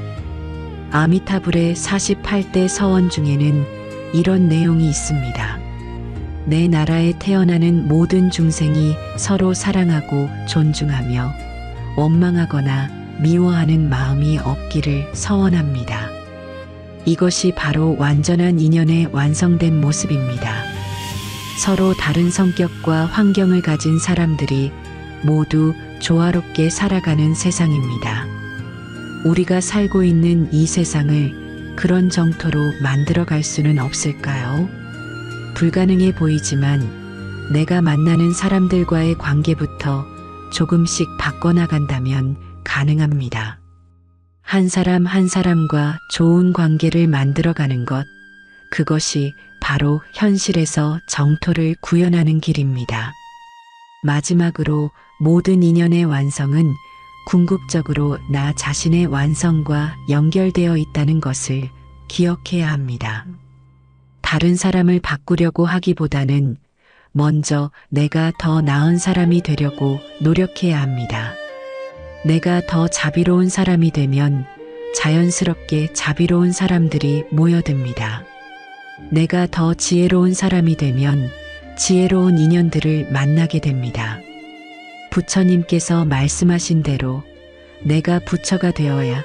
아미타불의 48대 서원 중에는 이런 내용이 있습니다. 내 나라에 태어나는 모든 중생이 서로 사랑하고 존중하며 원망하거나 미워하는 마음이 없기를 서원합니다. 이것이 바로 완전한 인연의 완성된 모습입니다. 서로 다른 성격과 환경을 가진 사람들이 모두 조화롭게 살아가는 세상입니다. 우리가 살고 있는 이 세상을 그런 정토로 만들어 갈 수는 없을까요? 불가능해 보이지만 내가 만나는 사람들과의 관계부터 조금씩 바꿔나간다면 가능합니다. 한 사람 한 사람과 좋은 관계를 만들어가는 것, 그것이 바로 현실에서 정토를 구현하는 길입니다. 마지막으로 모든 인연의 완성은 궁극적으로 나 자신의 완성과 연결되어 있다는 것을 기억해야 합니다. 다른 사람을 바꾸려고 하기보다는 먼저 내가 더 나은 사람이 되려고 노력해야 합니다. 내가 더 자비로운 사람이 되면 자연스럽게 자비로운 사람들이 모여듭니다. 내가 더 지혜로운 사람이 되면 지혜로운 인연들을 만나게 됩니다. 부처님께서 말씀하신 대로 내가 부처가 되어야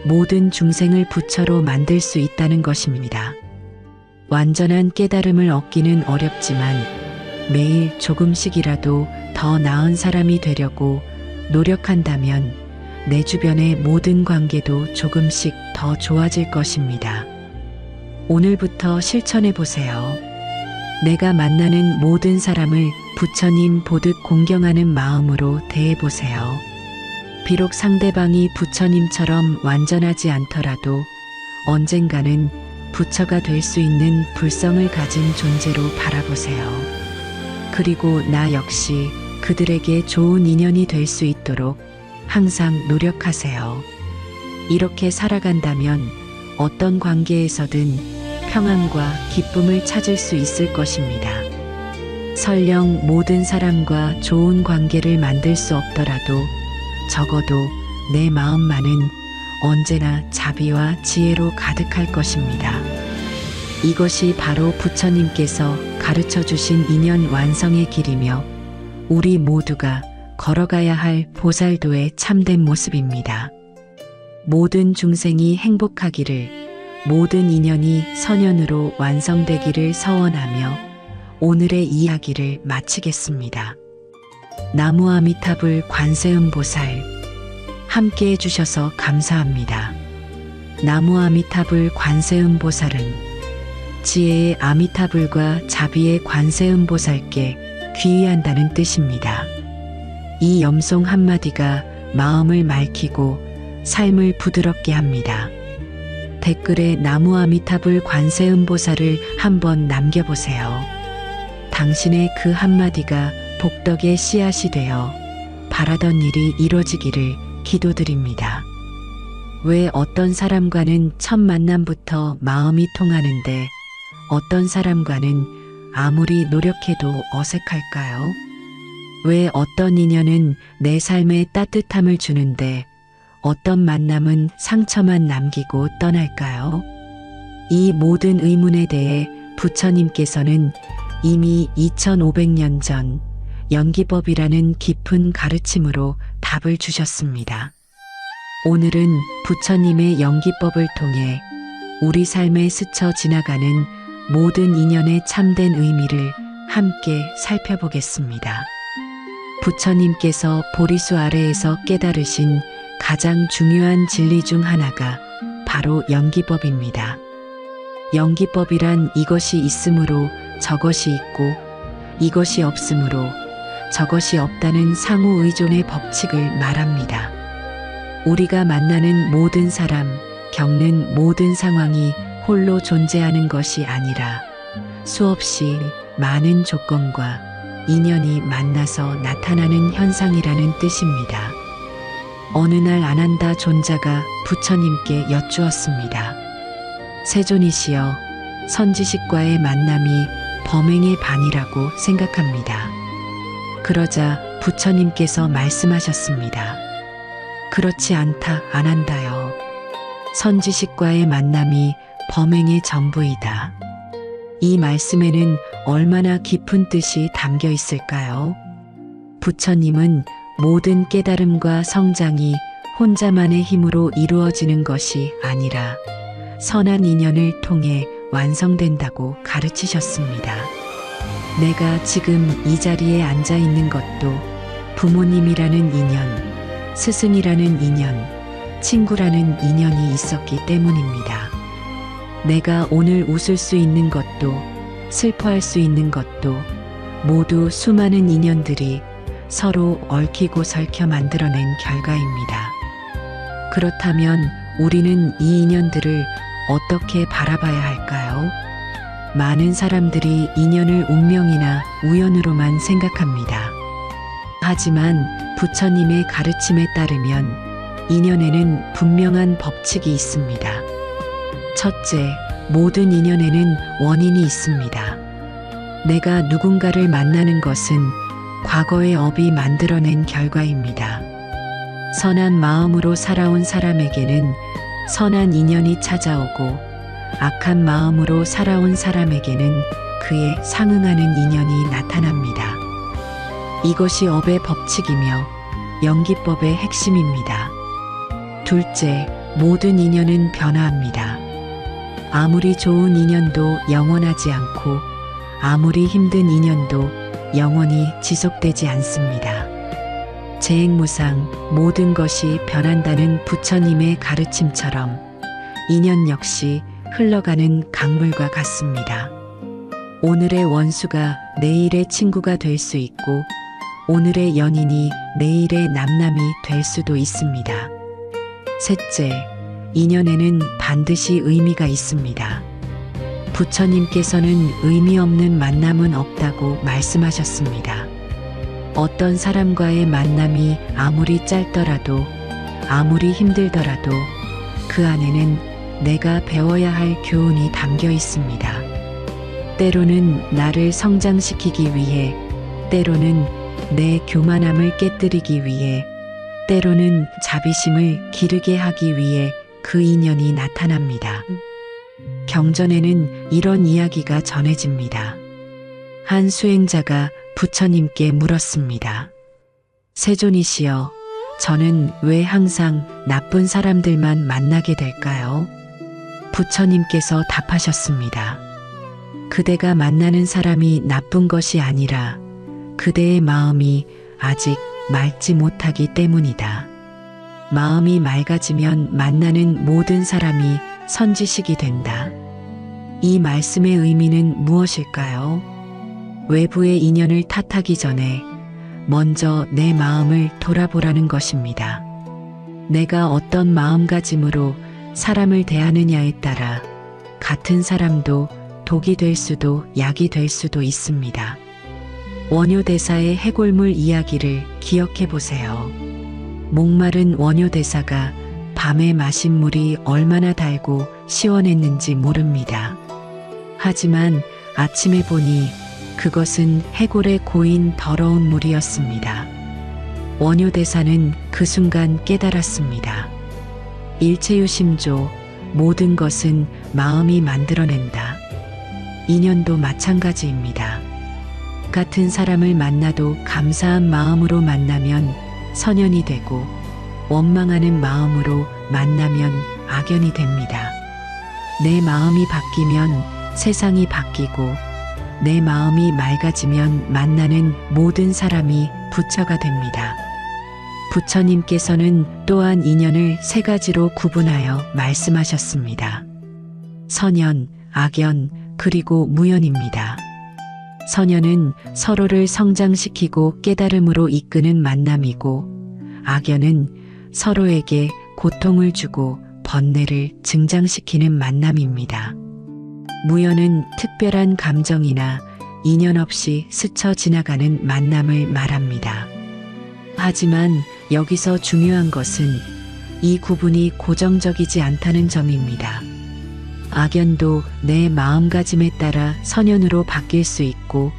모든 중생을 부처로 만들 수 있다는 것입니다. 완전한 깨달음을 얻기는 어렵지만 매일 조금씩이라도 더 나은 사람이 되려고 노력한다면 내 주변의 모든 관계도 조금씩 더 좋아질 것입니다. 오늘부터 실천해 보세요. 내가 만나는 모든 사람을 부처님 보듯 공경하는 마음으로 대해 보세요. 비록 상대방이 부처님처럼 완전하지 않더라도 언젠가는 부처가 될 수 있는 불성을 가진 존재로 바라보세요. 그리고 나 역시 그들에게 좋은 인연이 될 수 있도록 항상 노력하세요. 이렇게 살아간다면 어떤 관계에서든 평안과 기쁨을 찾을 수 있을 것입니다. 설령 모든 사람과 좋은 관계를 만들 수 없더라도 적어도 내 마음만은 언제나 자비와 지혜로 가득할 것입니다. 이것이 바로 부처님께서 가르쳐 주신 인연 완성의 길이며 우리 모두가 걸어가야 할 보살도의 참된 모습입니다. 모든 중생이 행복하기를, 모든 인연이 선연으로 완성되기를 서원하며 오늘의 이야기를 마치겠습니다. 나무 아미타불 관세음보살, 함께 해주셔서 감사합니다. 나무 아미타불 관세음보살은 지혜의 아미타불과 자비의 관세음보살께 귀의한다는 뜻입니다. 이 염송 한마디가 마음을 맑히고 삶을 부드럽게 합니다. 댓글에 나무 아미타불 관세음보살을 한번 남겨보세요. 당신의 그 한마디가 복덕의 씨앗이 되어 바라던 일이 이루어지기를 기도드립니다. 왜 어떤 사람과는 첫 만남부터 마음이 통하는데 어떤 사람과는 아무리 노력해도 어색할까요? 왜 어떤 인연은 내 삶에 따뜻함을 주는데 어떤 만남은 상처만 남기고 떠날까요? 이 모든 의문에 대해 부처님께서는 이미 2500년 전 연기법이라는 깊은 가르침으로 답을 주셨습니다. 오늘은 부처님의 연기법을 통해 우리 삶에 스쳐 지나가는 모든 인연의 참된 의미를 함께 살펴보겠습니다. 부처님께서 보리수 아래에서 깨달으신 가장 중요한 진리 중 하나가 바로 연기법입니다. 연기법이란 이것이 있으므로 저것이 있고 이것이 없으므로 저것이 없다는 상호 의존의 법칙을 말합니다. 우리가 만나는 모든 사람, 겪는 모든 상황이 홀로 존재하는 것이 아니라 수없이 많은 조건과 인연이 만나서 나타나는 현상이라는 뜻입니다. 어느 날 아난다 존자가 부처님께 여쭈었습니다. 세존이시여, 선지식과의 만남이 범행의 반이라고 생각합니다. 그러자 부처님께서 말씀하셨습니다. 그렇지 않다, 아난다여. 선지식과의 만남이 범행의 전부이다. 이 말씀에는 얼마나 깊은 뜻이 담겨 있을까요? 부처님은 모든 깨달음과 성장이 혼자만의 힘으로 이루어지는 것이 아니라 선한 인연을 통해 완성된다고 가르치셨습니다. 내가 지금 이 자리에 앉아 있는 것도 부모님이라는 인연, 스승이라는 인연, 친구라는 인연이 있었기 때문입니다. 내가 오늘 웃을 수 있는 것도 슬퍼할 수 있는 것도 모두 수많은 인연들이 서로 얽히고 설켜 만들어낸 결과입니다. 그렇다면 우리는 이 인연들을 어떻게 바라봐야 할까요? 많은 사람들이 인연을 운명이나 우연으로만 생각합니다. 하지만 부처님의 가르침에 따르면 인연에는 분명한 법칙이 있습니다. 첫째, 모든 인연에는 원인이 있습니다. 내가 누군가를 만나는 것은 과거의 업이 만들어낸 결과입니다. 선한 마음으로 살아온 사람에게는 선한 인연이 찾아오고 악한 마음으로 살아온 사람에게는 그에 상응하는 인연이 나타납니다. 이것이 업의 법칙이며 연기법의 핵심입니다. 둘째, 모든 인연은 변화합니다. 아무리 좋은 인연도 영원하지 않고 아무리 힘든 인연도 영원히 지속되지 않습니다. 재행무상 모든 것이 변한다는 부처님의 가르침처럼 인연 역시 흘러가는 강물과 같습니다. 오늘의 원수가 내일의 친구가 될 수 있고 오늘의 연인이 내일의 남남이 될 수도 있습니다. 셋째, 인연에는 반드시 의미가 있습니다. 부처님께서는 의미 없는 만남은 없다고 말씀하셨습니다. 어떤 사람과의 만남이 아무리 짧더라도 아무리 힘들더라도 그 안에는 내가 배워야 할 교훈이 담겨 있습니다. 때로는 나를 성장시키기 위해, 때로는 내 교만함을 깨뜨리기 위해, 때로는 자비심을 기르게 하기 위해 그 인연이 나타납니다. 경전에는 이런 이야기가 전해집니다. 한 수행자가 부처님께 물었습니다. 세존이시여, 저는 왜 항상 나쁜 사람들만 만나게 될까요? 부처님께서 답하셨습니다. 그대가 만나는 사람이 나쁜 것이 아니라 그대의 마음이 아직 맑지 못하기 때문이다. 마음이 맑아지면 만나는 모든 사람이 선지식이 된다. 이 말씀의 의미는 무엇일까요? 외부의 인연을 탓하기 전에 먼저 내 마음을 돌아보라는 것입니다. 내가 어떤 마음가짐으로 사람을 대하느냐에 따라 같은 사람도 독이 될 수도 약이 될 수도 있습니다. 원효대사의 해골물 이야기를 기억해 보세요. 목마른 원효대사가 밤에 마신 물이 얼마나 달고 시원했는지 모릅니다. 하지만 아침에 보니 그것은 해골에 고인 더러운 물이었습니다. 원효대사는 그 순간 깨달았습니다. 일체유심조, 모든 것은 마음이 만들어낸다. 인연도 마찬가지입니다. 같은 사람을 만나도 감사한 마음으로 만나면 선연이 되고 원망하는 마음으로 만나면 악연이 됩니다. 내 마음이 바뀌면 세상이 바뀌고 내 마음이 맑아지면 만나는 모든 사람이 부처가 됩니다. 부처님께서는 또한 인연을 세 가지로 구분하여 말씀하셨습니다. 선연, 악연, 그리고 무연입니다. 선연은 서로를 성장시키고 깨달음으로 이끄는 만남이고, 악연은 서로에게 고통을 주고 번뇌를 증장시키는 만남입니다. 무연은 특별한 감정이나 인연 없이 스쳐 지나가는 만남을 말합니다. 하지만 여기서 중요한 것은 이 구분이 고정적이지 않다는 점입니다. 악연도 내 마음가짐에 따라 선연으로 바뀔 수 있고,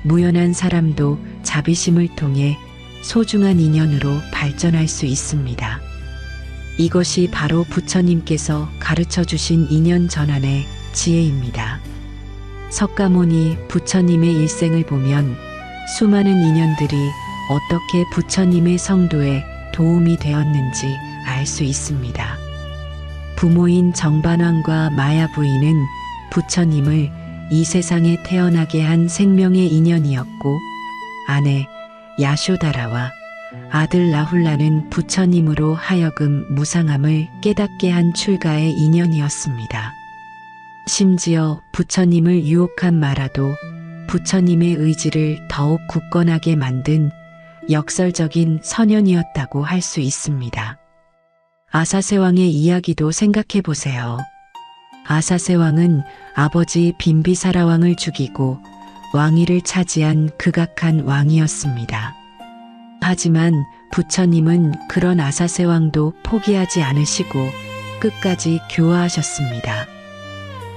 무연한 사람도 자비심을 통해 소중한 인연으로 발전할 수 있습니다. 이것이 바로 부처님께서 가르쳐 주신 인연 전환의 지혜입니다. 석가모니 부처님의 일생을 보면 수많은 인연들이 어떻게 부처님의 성도에 도움이 되었는지 알 수 있습니다. 부모인 정반왕과 마야 부인은 부처님을 이 세상에 태어나게 한 생명의 인연이었고, 아내 야쇼다라와 아들 라훌라는 부처님으로 하여금 무상함을 깨닫게 한 출가의 인연이었습니다. 심지어 부처님을 유혹한 마라도 부처님의 의지를 더욱 굳건하게 만든 역설적인 선연이었다고 할 수 있습니다. 아사세왕의 이야기도 생각해 보세요. 아사세왕은 아버지 빈비사라왕을 죽이고 왕위를 차지한 극악한 왕이었습니다. 하지만 부처님은 그런 아사세왕도 포기하지 않으시고 끝까지 교화하셨습니다.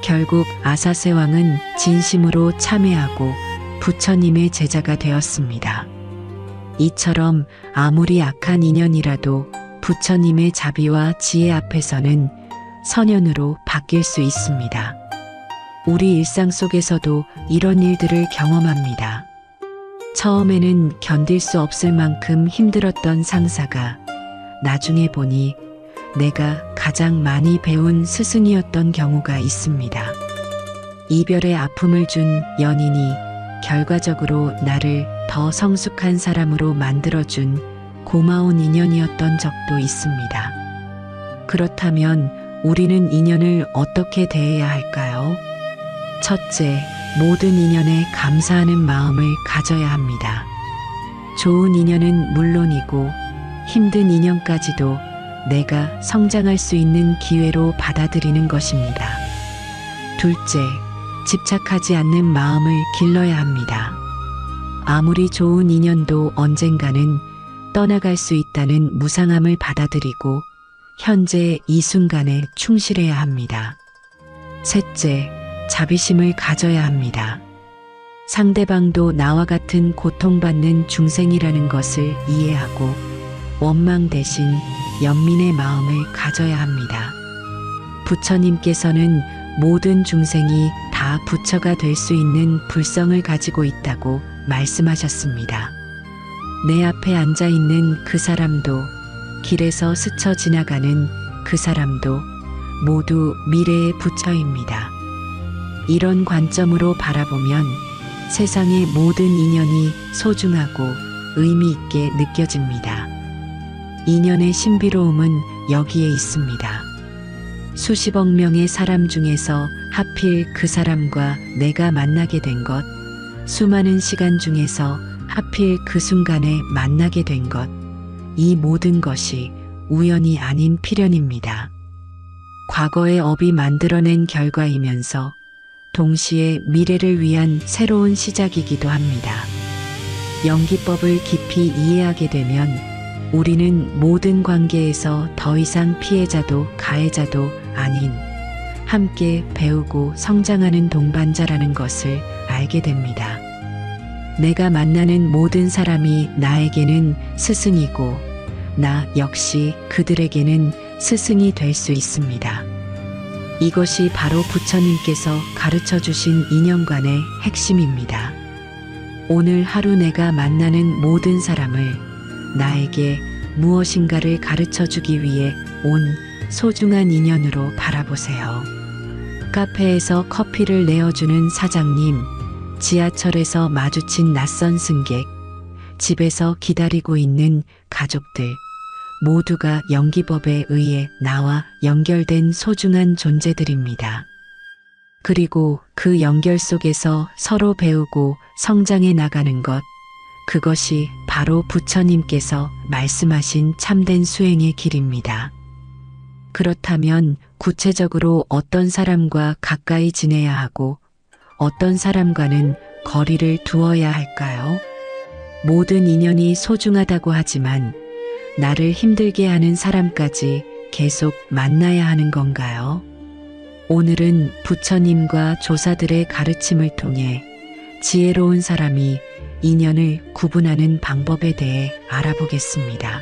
결국 아사세왕은 진심으로 참회하고 부처님의 제자가 되었습니다. 이처럼 아무리 악한 인연이라도 부처님의 자비와 지혜 앞에서는 선연으로 바뀔 수 있습니다. 우리 일상 속에서도 이런 일들을 경험합니다. 처음에는 견딜 수 없을 만큼 힘들었던 상사가 나중에 보니 내가 가장 많이 배운 스승이었던 경우가 있습니다. 이별의 아픔을 준 연인이 결과적으로 나를 더 성숙한 사람으로 만들어준 고마운 인연이었던 적도 있습니다. 그렇다면 우리는 인연을 어떻게 대해야 할까요? 첫째, 모든 인연에 감사하는 마음을 가져야 합니다. 좋은 인연은 물론이고 힘든 인연까지도 내가 성장할 수 있는 기회로 받아들이는 것입니다. 둘째, 집착하지 않는 마음을 길러야 합니다. 아무리 좋은 인연도 언젠가는 떠나갈 수 있다는 무상함을 받아들이고 현재 이 순간에 충실해야 합니다. 셋째, 자비심을 가져야 합니다. 상대방도 나와 같은 고통받는 중생이라는 것을 이해하고 원망 대신 연민의 마음을 가져야 합니다. 부처님께서는 모든 중생이 다 부처가 될 수 있는 불성을 가지고 있다고 말씀하셨습니다. 내 앞에 앉아 있는 그 사람도, 길에서 스쳐 지나가는 그 사람도 모두 미래의 부처입니다. 이런 관점으로 바라보면 세상의 모든 인연이 소중하고 의미 있게 느껴집니다. 인연의 신비로움은 여기에 있습니다. 수십억 명의 사람 중에서 하필 그 사람과 내가 만나게 된 것, 수많은 시간 중에서 하필 그 순간에 만나게 된 것, 이 모든 것이 우연이 아닌 필연입니다. 과거의 업이 만들어낸 결과이면서 동시에 미래를 위한 새로운 시작이기도 합니다. 연기법을 깊이 이해하게 되면 우리는 모든 관계에서 더 이상 피해자도 가해자도 아닌 함께 배우고 성장하는 동반자라는 것을 알게 됩니다. 내가 만나는 모든 사람이 나에게는 스승이고 나 역시 그들에게는 스승이 될 수 있습니다. 이것이 바로 부처님께서 가르쳐 주신 인연관의 핵심입니다. 오늘 하루 내가 만나는 모든 사람을 나에게 무엇인가를 가르쳐 주기 위해 온 소중한 인연으로 바라보세요. 카페에서 커피를 내어주는 사장님, 지하철에서 마주친 낯선 승객, 집에서 기다리고 있는 가족들, 모두가 연기법에 의해 나와 연결된 소중한 존재들입니다. 그리고 그 연결 속에서 서로 배우고 성장해 나가는 것, 그것이 바로 부처님께서 말씀하신 참된 수행의 길입니다. 그렇다면 구체적으로 어떤 사람과 가까이 지내야 하고 어떤 사람과는 거리를 두어야 할까요? 모든 인연이 소중하다고 하지만 나를 힘들게 하는 사람까지 계속 만나야 하는 건가요? 오늘은 부처님과 조사들의 가르침을 통해 지혜로운 사람이 인연을 구분하는 방법에 대해 알아보겠습니다.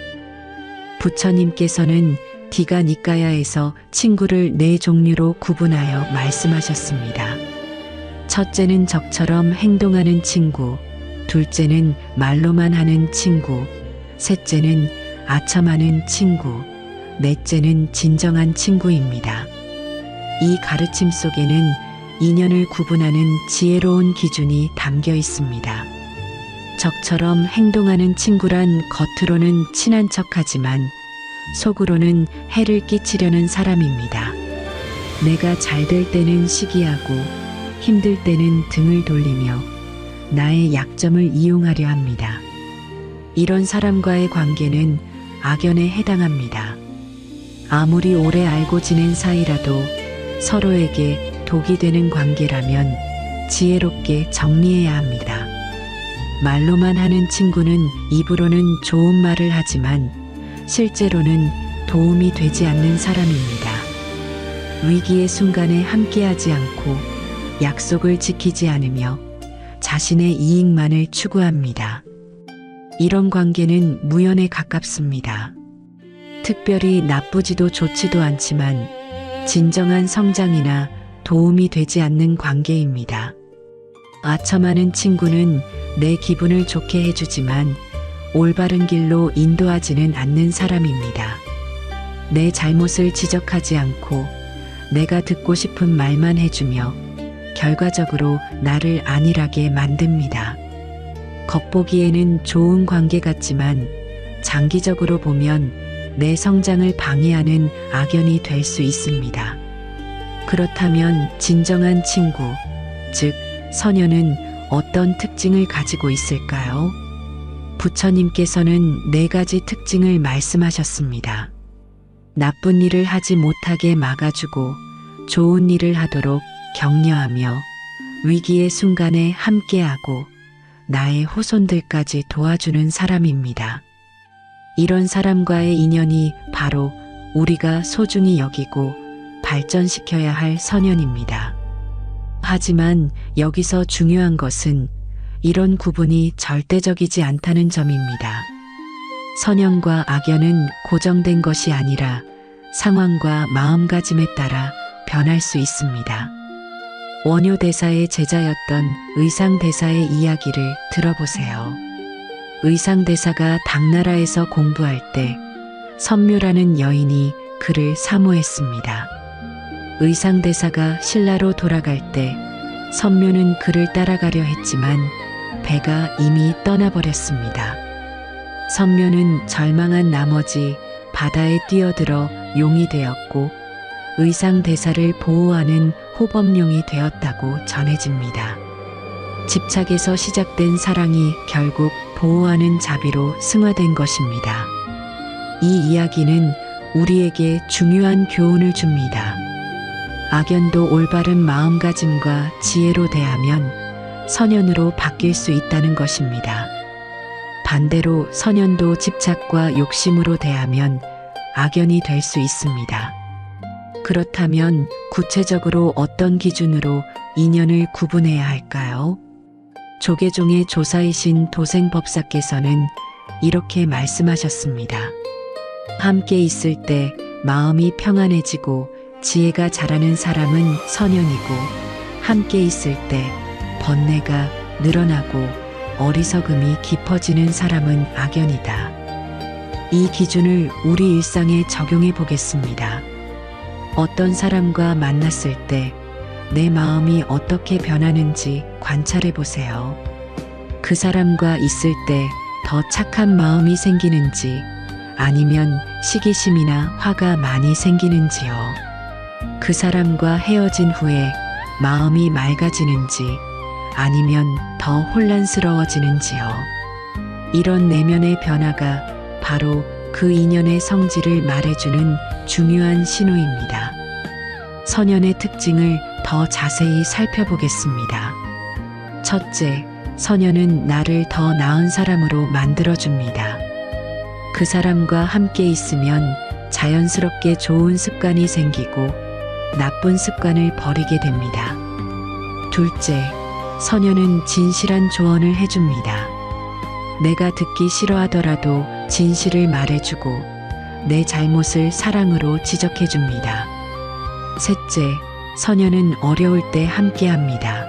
부처님께서는 디가니까야에서 친구를 네 종류로 구분하여 말씀하셨습니다. 첫째는 적처럼 행동하는 친구, 둘째는 말로만 하는 친구, 셋째는 아첨하는 친구, 넷째는 진정한 친구입니다. 이 가르침 속에는 인연을 구분하는 지혜로운 기준이 담겨 있습니다. 적처럼 행동하는 친구란 겉으로는 친한 척하지만 속으로는 해를 끼치려는 사람입니다. 내가 잘 될 때는 시기하고 힘들 때는 등을 돌리며 나의 약점을 이용하려 합니다. 이런 사람과의 관계는 악연에 해당합니다. 아무리 오래 알고 지낸 사이라도 서로에게 독이 되는 관계라면 지혜롭게 정리해야 합니다. 말로만 하는 친구는 입으로는 좋은 말을 하지만 실제로는 도움이 되지 않는 사람입니다. 위기의 순간에 함께하지 않고 약속을 지키지 않으며 자신의 이익만을 추구합니다. 이런 관계는 무연에 가깝습니다. 특별히 나쁘지도 좋지도 않지만 진정한 성장이나 도움이 되지 않는 관계입니다. 아첨하는 친구는 내 기분을 좋게 해주지만 올바른 길로 인도하지는 않는 사람입니다. 내 잘못을 지적하지 않고 내가 듣고 싶은 말만 해주며 결과적으로 나를 안일하게 만듭니다. 겉보기에는 좋은 관계 같지만 장기적으로 보면 내 성장을 방해하는 악연이 될 수 있습니다. 그렇다면 진정한 친구, 즉 선녀는 어떤 특징을 가지고 있을까요? 부처님께서는 4가지 특징을 말씀하셨습니다. 나쁜 일을 하지 못하게 막아주고 좋은 일을 하도록 격려하며 위기의 순간에 함께하고 나의 후손들까지 도와주는 사람입니다. 이런 사람과의 인연이 바로 우리가 소중히 여기고 발전시켜야 할 선연입니다. 하지만 여기서 중요한 것은 이런 구분이 절대적이지 않다는 점입니다. 선연과 악연은 고정된 것이 아니라 상황과 마음가짐에 따라 변할 수 있습니다. 원효대사의 제자였던 의상대사의 이야기를 들어보세요. 의상대사가 당나라에서 공부할 때 선묘라는 여인이 그를 사모했습니다. 의상대사가 신라로 돌아갈 때 선묘는 그를 따라가려 했지만 배가 이미 떠나버렸습니다. 선묘는 절망한 나머지 바다에 뛰어들어 용이 되었고 의상대사를 보호하는 호범용이 되었다고 전해집니다. 집착에서 시작된 사랑이 결국 보호하는 자비로 승화된 것입니다. 이 이야기는 우리에게 중요한 교훈을 줍니다. 악연도 올바른 마음가짐과 지혜로 대하면 선연으로 바뀔 수 있다는 것입니다. 반대로 선연도 집착과 욕심으로 대하면 악연이 될 수 있습니다. 그렇다면 구체적으로 어떤 기준으로 인연을 구분해야 할까요? 조계종의 조사이신 도생법사께서는 이렇게 말씀하셨습니다. 함께 있을 때 마음이 평안해지고 지혜가 자라는 사람은 선연이고, 함께 있을 때 번뇌가 늘어나고 어리석음이 깊어지는 사람은 악연이다. 이 기준을 우리 일상에 적용해 보겠습니다. 어떤 사람과 만났을 때 내 마음이 어떻게 변하는지 관찰해 보세요. 그 사람과 있을 때 더 착한 마음이 생기는지, 아니면 시기심이나 화가 많이 생기는지요. 그 사람과 헤어진 후에 마음이 맑아지는지, 아니면 더 혼란스러워지는지요. 이런 내면의 변화가 바로 그 인연의 성질을 말해주는 중요한 신호입니다. 선연의 특징을 더 자세히 살펴보겠습니다. 첫째, 선연은 나를 더 나은 사람으로 만들어줍니다. 그 사람과 함께 있으면 자연스럽게 좋은 습관이 생기고 나쁜 습관을 버리게 됩니다. 둘째, 선연은 진실한 조언을 해줍니다. 내가 듣기 싫어하더라도 진실을 말해주고 내 잘못을 사랑으로 지적해줍니다. 셋째, 선연은 어려울 때 함께합니다.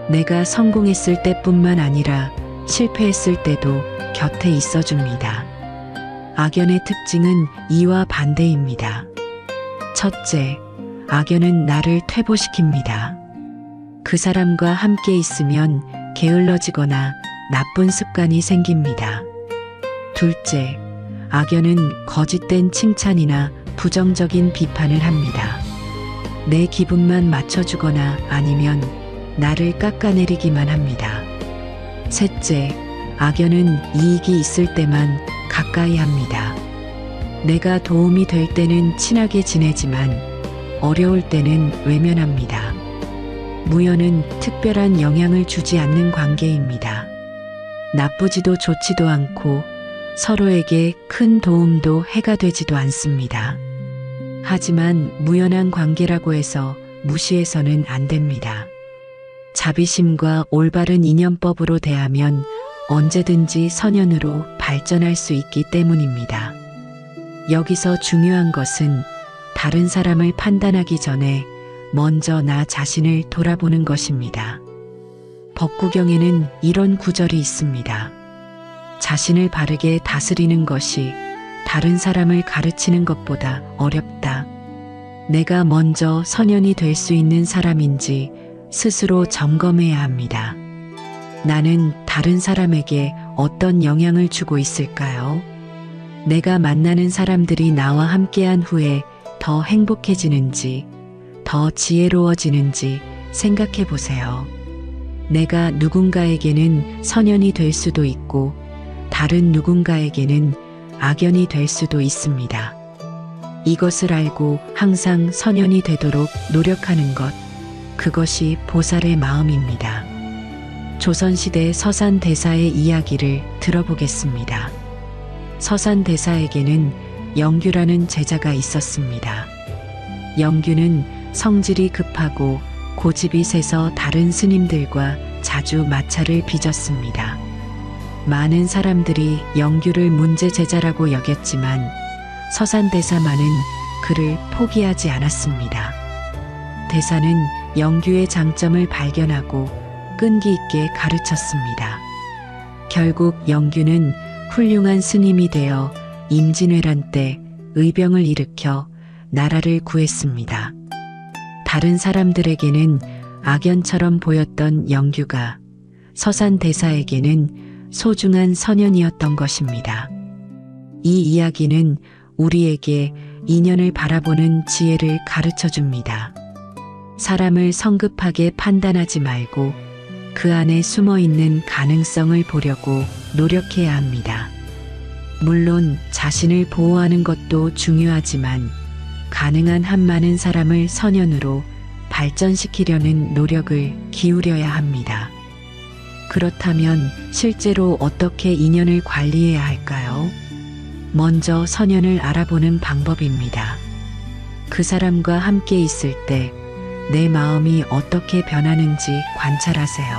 내가 성공했을 때뿐만 아니라 실패했을 때도 곁에 있어줍니다. 악연의 특징은 이와 반대입니다. 첫째, 악연은 나를 퇴보시킵니다. 그 사람과 함께 있으면 게을러지거나 나쁜 습관이 생깁니다. 둘째, 악연은 거짓된 칭찬이나 부정적인 비판을 합니다. 내 기분만 맞춰주거나 아니면 나를 깎아내리기만 합니다. 셋째, 악연은 이익이 있을 때만 가까이 합니다. 내가 도움이 될 때는 친하게 지내지만 어려울 때는 외면합니다. 무연은 특별한 영향을 주지 않는 관계입니다. 나쁘지도 좋지도 않고 서로에게 큰 도움도 해가 되지도 않습니다. 하지만 무연한 관계라고 해서 무시해서는 안 됩니다. 자비심과 올바른 인연법으로 대하면 언제든지 선연으로 발전할 수 있기 때문입니다. 여기서 중요한 것은 다른 사람을 판단하기 전에 먼저 나 자신을 돌아보는 것입니다. 법구경에는 이런 구절이 있습니다. 자신을 바르게 다스리는 것이 다른 사람을 가르치는 것보다 어렵다. 내가 먼저 선연이 될 수 있는 사람인지 스스로 점검해야 합니다. 나는 다른 사람에게 어떤 영향을 주고 있을까요? 내가 만나는 사람들이 나와 함께한 후에 더 행복해지는지, 더 지혜로워지는지 생각해 보세요. 내가 누군가에게는 선연이 될 수도 있고, 다른 누군가에게는 악연이 될 수도 있습니다. 이것을 알고 항상 선연이 되도록 노력하는 것, 그것이 보살의 마음입니다. 조선시대 서산대사의 이야기를 들어보겠습니다. 서산대사에게는 영규라는 제자가 있었습니다. 영규는 성질이 급하고 고집이 세서 다른 스님들과 자주 마찰을 빚었습니다. 많은 사람들이 영규를 문제 제자라고 여겼지만 서산대사만은 그를 포기하지 않았습니다. 대사는 영규의 장점을 발견하고 끈기 있게 가르쳤습니다. 결국 영규는 훌륭한 스님이 되어 임진왜란 때 의병을 일으켜 나라를 구했습니다. 다른 사람들에게는 악연처럼 보였던 영규가 서산대사에게는 소중한 선연이었던 것입니다. 이 이야기는 우리에게 인연을 바라보는 지혜를 가르쳐 줍니다. 사람을 성급하게 판단하지 말고 그 안에 숨어 있는 가능성을 보려고 노력해야 합니다. 물론 자신을 보호하는 것도 중요하지만 가능한 한 많은 사람을 선연으로 발전시키려는 노력을 기울여야 합니다. 그렇다면 실제로 어떻게 인연을 관리해야 할까요? 먼저 선연을 알아보는 방법입니다. 그 사람과 함께 있을 때 내 마음이 어떻게 변하는지 관찰하세요.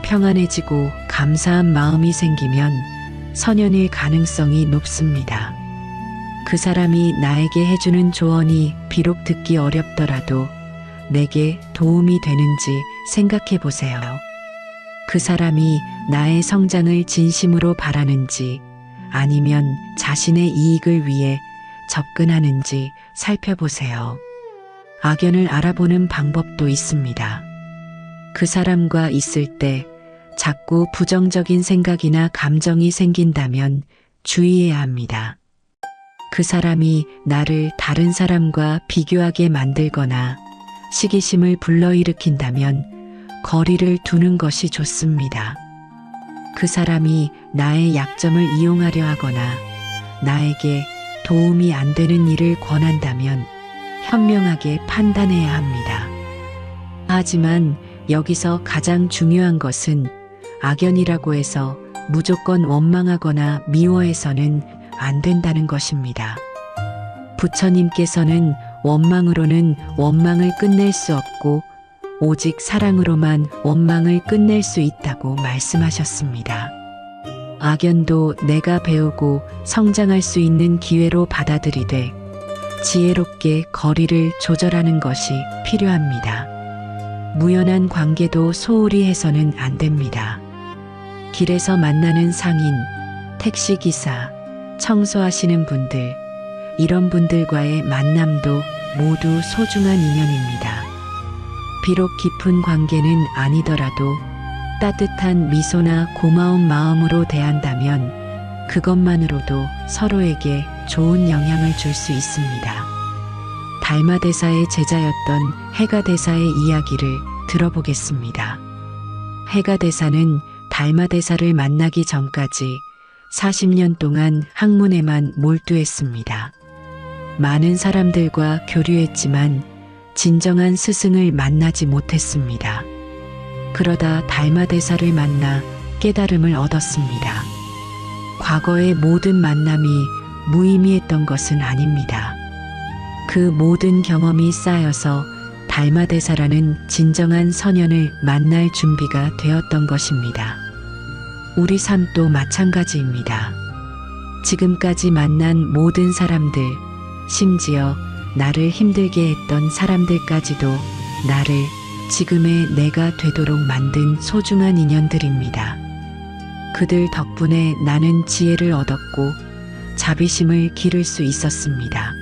평안해지고 감사한 마음이 생기면 선연일 가능성이 높습니다. 그 사람이 나에게 해주는 조언이 비록 듣기 어렵더라도 내게 도움이 되는지 생각해 보세요. 그 사람이 나의 성장을 진심으로 바라는지 아니면 자신의 이익을 위해 접근하는지 살펴보세요. 악연을 알아보는 방법도 있습니다. 그 사람과 있을 때 자꾸 부정적인 생각이나 감정이 생긴다면 주의해야 합니다. 그 사람이 나를 다른 사람과 비교하게 만들거나 시기심을 불러일으킨다면 거리를 두는 것이 좋습니다. 그 사람이 나의 약점을 이용하려 하거나 나에게 도움이 안 되는 일을 권한다면 현명하게 판단해야 합니다. 하지만 여기서 가장 중요한 것은 악연이라고 해서 무조건 원망하거나 미워해서는 안 된다는 것입니다. 부처님께서는 원망으로는 원망을 끝낼 수 없고 오직 사랑으로만 원망을 끝낼 수 있다고 말씀하셨습니다. 악연도 내가 배우고 성장할 수 있는 기회로 받아들이되 지혜롭게 거리를 조절하는 것이 필요합니다. 무연한 관계도 소홀히 해서는 안 됩니다. 길에서 만나는 상인, 택시기사, 청소하시는 분들, 이런 분들과의 만남도 모두 소중한 인연입니다. 비록 깊은 관계는 아니더라도 따뜻한 미소나 고마운 마음으로 대한다면 그것만으로도 서로에게 좋은 영향을 줄 수 있습니다. 달마대사의 제자였던 해가대사의 이야기를 들어보겠습니다. 해가대사는 달마대사를 만나기 전까지 40년 동안 학문에만 몰두했습니다. 많은 사람들과 교류했지만 진정한 스승을 만나지 못했습니다. 그러다 달마대사를 만나 깨달음을 얻었습니다. 과거의 모든 만남이 무의미했던 것은 아닙니다. 그 모든 경험이 쌓여서 달마대사라는 진정한 선연을 만날 준비가 되었던 것입니다. 우리 삶도 마찬가지입니다. 지금까지 만난 모든 사람들, 심지어 나를 힘들게 했던 사람들까지도 나를 지금의 내가 되도록 만든 소중한 인연들입니다. 그들 덕분에 나는 지혜를 얻었고 자비심을 기를 수 있었습니다.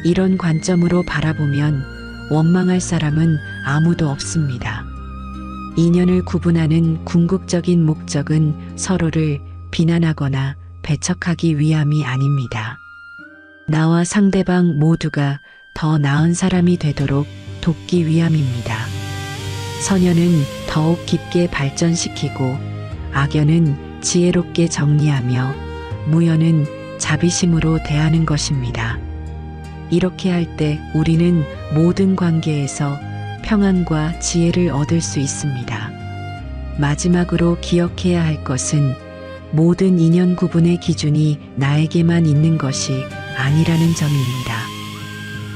이런 관점으로 바라보면 원망할 사람은 아무도 없습니다. 인연을 구분하는 궁극적인 목적은 서로를 비난하거나 배척하기 위함이 아닙니다. 나와 상대방 모두가 더 나은 사람이 되도록 돕기 위함입니다. 선연은 더욱 깊게 발전시키고 악연은 지혜롭게 정리하며 무연은 자비심으로 대하는 것입니다. 이렇게 할 때 우리는 모든 관계에서 평안과 지혜를 얻을 수 있습니다. 마지막으로 기억해야 할 것은 모든 인연 구분의 기준이 나에게만 있는 것이 아니라는 점입니다.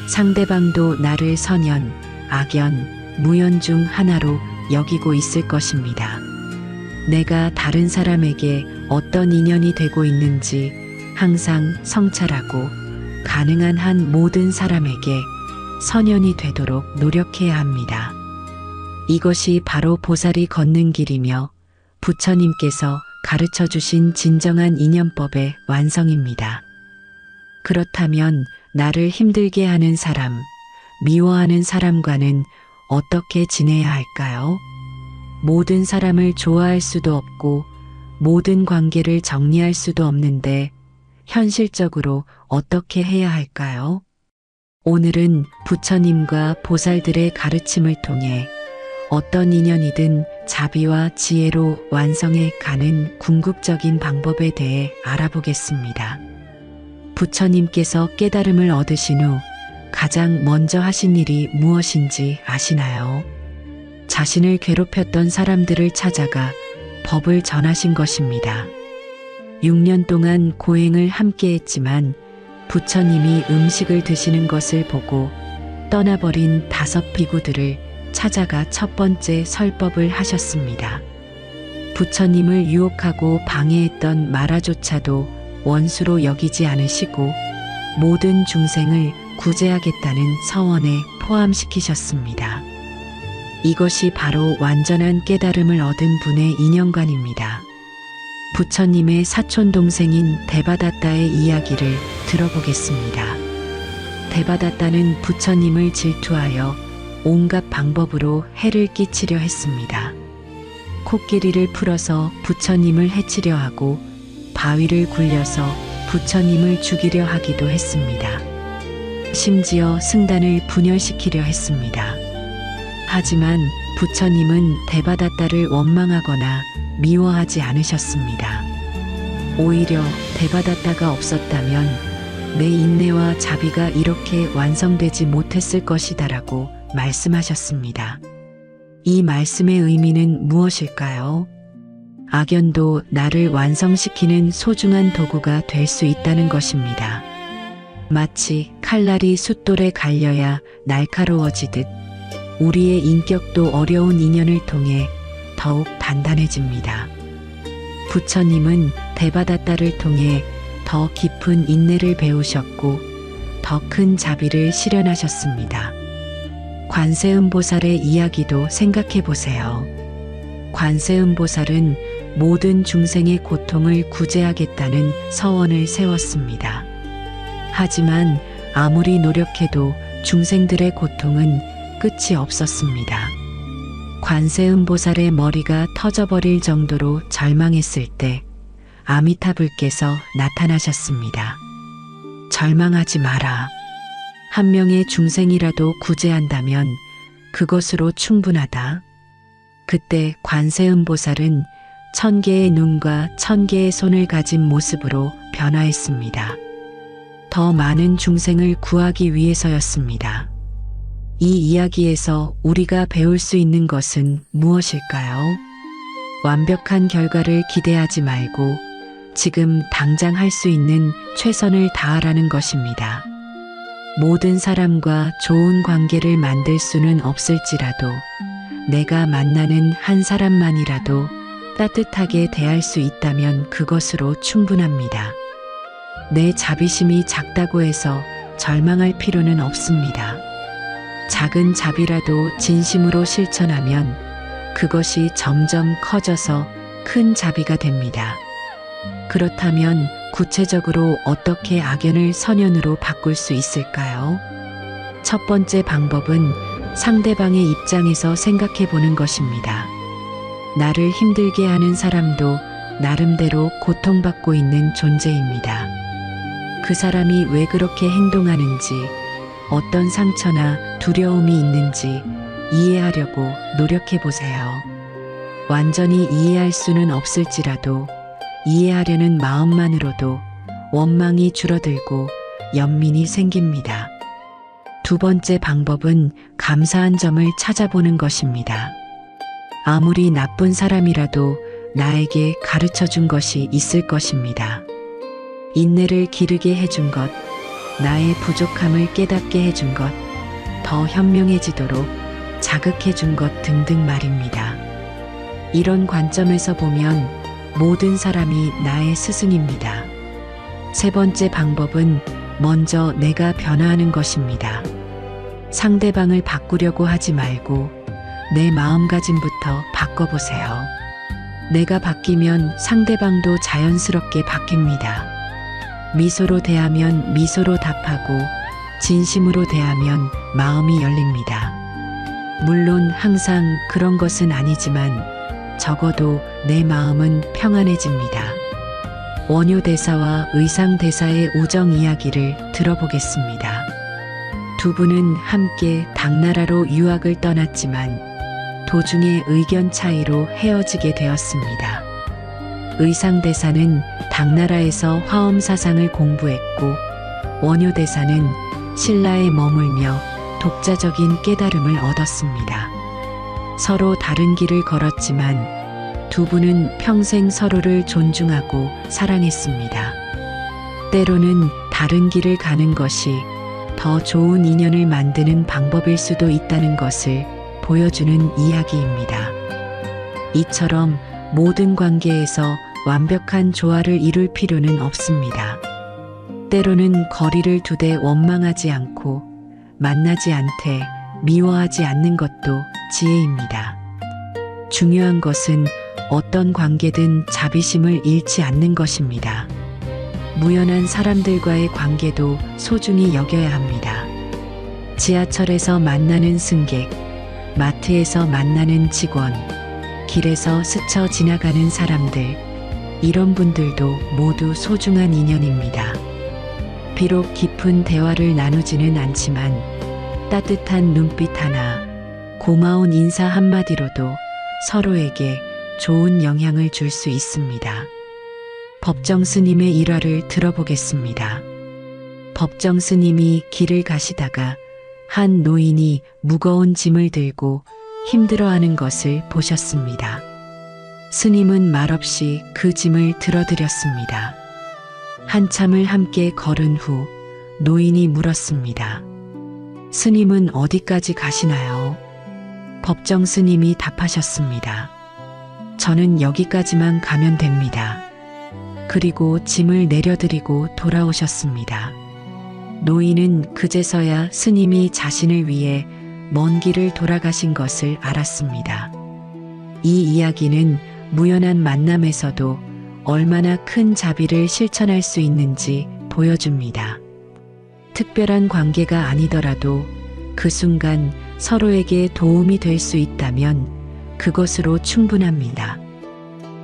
상대방도 나를 선연, 악연, 무연 중 하나로 여기고 있을 것입니다. 내가 다른 사람에게 어떤 인연이 되고 있는지 항상 성찰하고 가능한 한 모든 사람에게 선연이 되도록 노력해야 합니다. 이것이 바로 보살이 걷는 길이며 부처님께서 가르쳐 주신 진정한 인연법의 완성입니다. 그렇다면 나를 힘들게 하는 사람, 미워하는 사람과는 어떻게 지내야 할까요? 모든 사람을 좋아할 수도 없고 모든 관계를 정리할 수도 없는데 현실적으로 어떻게 해야 할까요? 오늘은 부처님과 보살들의 가르침을 통해 어떤 인연이든 자비와 지혜로 완성해 가는 궁극적인 방법에 대해 알아보겠습니다. 부처님께서 깨달음을 얻으신 후 가장 먼저 하신 일이 무엇인지 아시나요? 자신을 괴롭혔던 사람들을 찾아가 법을 전하신 것입니다. 6년 동안 고행을 함께 했지만 부처님이 음식을 드시는 것을 보고 떠나버린 5 비구들을 찾아가 첫 번째 설법을 하셨습니다. 부처님을 유혹하고 방해했던 마라조차도 원수로 여기지 않으시고 모든 중생을 구제하겠다는 서원에 포함시키셨습니다. 이것이 바로 완전한 깨달음을 얻은 분의 인연관입니다. 부처님의 사촌 동생인 데바다타의 이야기를 들어보겠습니다. 데바다타는 부처님을 질투하여 온갖 방법으로 해를 끼치려 했습니다. 코끼리를 풀어서 부처님을 해치려 하고 바위를 굴려서 부처님을 죽이려 하기도 했습니다. 심지어 승단을 분열시키려 했습니다. 하지만 부처님은 데바다타를 원망하거나 미워하지 않으셨습니다. 오히려 데바다타가 없었다면 내 인내와 자비가 이렇게 완성되지 못했을 것이다라고 말씀하셨습니다. 이 말씀의 의미는 무엇일까요? 악연도 나를 완성시키는 소중한 도구가 될 수 있다는 것입니다. 마치 칼날이 숫돌에 갈려야 날카로워지듯 우리의 인격도 어려운 인연을 통해 더욱 단단해집니다. 부처님은 데바다타를 통해 더 깊은 인내를 배우셨고 더 큰 자비를 실현하셨습니다. 관세음보살의 이야기도 생각해 보세요. 관세음보살은 모든 중생의 고통을 구제하겠다는 서원을 세웠습니다. 하지만 아무리 노력해도 중생들의 고통은 끝이 없었습니다. 관세음보살의 머리가 터져버릴 정도로 절망했을 때 아미타불께서 나타나셨습니다. 절망하지 마라. 한 명의 중생이라도 구제한다면 그것으로 충분하다. 그때 관세음보살은 1000개의 눈과 1000개의 손을 가진 모습으로 변화했습니다. 더 많은 중생을 구하기 위해서였습니다. 이 이야기에서 우리가 배울 수 있는 것은 무엇일까요? 완벽한 결과를 기대하지 말고 지금 당장 할 수 있는 최선을 다하라는 것입니다. 모든 사람과 좋은 관계를 만들 수는 없을지라도 내가 만나는 한 사람만이라도 따뜻하게 대할 수 있다면 그것으로 충분합니다. 내 자비심이 작다고 해서 절망할 필요는 없습니다. 작은 자비라도 진심으로 실천하면 그것이 점점 커져서 큰 자비가 됩니다. 그렇다면 구체적으로 어떻게 악연을 선연으로 바꿀 수 있을까요? 첫 번째 방법은 상대방의 입장에서 생각해 보는 것입니다. 나를 힘들게 하는 사람도 나름대로 고통받고 있는 존재입니다. 그 사람이 왜 그렇게 행동하는지, 어떤 상처나 두려움이 있는지 이해하려고 노력해 보세요. 완전히 이해할 수는 없을지라도 이해하려는 마음만으로도 원망이 줄어들고 연민이 생깁니다. 두 번째 방법은 감사한 점을 찾아보는 것입니다. 아무리 나쁜 사람이라도 나에게 가르쳐 준 것이 있을 것입니다. 인내를 기르게 해준 것, 나의 부족함을 깨닫게 해준 것, 더 현명해지도록 자극해 준 것 등등 말입니다. 이런 관점에서 보면 모든 사람이 나의 스승입니다. 세 번째 방법은 먼저 내가 변화하는 것입니다. 상대방을 바꾸려고 하지 말고 내 마음가짐부터 바꿔보세요. 내가 바뀌면 상대방도 자연스럽게 바뀝니다. 미소로 대하면 미소로 답하고 진심으로 대하면 마음이 열립니다. 물론 항상 그런 것은 아니지만 적어도 내 마음은 평안해집니다. 원효대사와 의상대사의 우정 이야기를 들어보겠습니다. 두 분은 함께 당나라로 유학을 떠났지만 도중에 의견 차이로 헤어지게 되었습니다. 의상대사는 당나라에서 화엄사상을 공부했고 원효대사는 신라에 머물며 독자적인 깨달음을 얻었습니다. 서로 다른 길을 걸었지만 두 분은 평생 서로를 존중하고 사랑했습니다. 때로는 다른 길을 가는 것이 더 좋은 인연을 만드는 방법일 수도 있다는 것을 보여주는 이야기입니다. 이처럼 모든 관계에서 완벽한 조화를 이룰 필요는 없습니다. 때로는 거리를 두되 원망하지 않고 만나지 않되 미워하지 않는 것도 지혜입니다. 중요한 것은 어떤 관계든 자비심을 잃지 않는 것입니다. 무연한 사람들과의 관계도 소중히 여겨야 합니다. 지하철에서 만나는 승객, 마트에서 만나는 직원, 길에서 스쳐 지나가는 사람들, 이런 분들도 모두 소중한 인연입니다. 비록 깊은 대화를 나누지는 않지만 따뜻한 눈빛 하나, 고마운 인사 한마디로도 서로에게 좋은 영향을 줄 수 있습니다. 법정 스님의 일화를 들어보겠습니다. 법정 스님이 길을 가시다가 한 노인이 무거운 짐을 들고 힘들어하는 것을 보셨습니다. 스님은 말없이 그 짐을 들어드렸습니다. 한참을 함께 걸은 후 노인이 물었습니다. 스님은 어디까지 가시나요? 법정 스님이 답하셨습니다. 저는 여기까지만 가면 됩니다. 그리고 짐을 내려드리고 돌아오셨습니다. 노인은 그제서야 스님이 자신을 위해 먼 길을 돌아가신 것을 알았습니다. 이 이야기는 무연한 만남에서도 얼마나 큰 자비를 실천할 수 있는지 보여줍니다. 특별한 관계가 아니더라도 그 순간 서로에게 도움이 될 수 있다면 그것으로 충분합니다.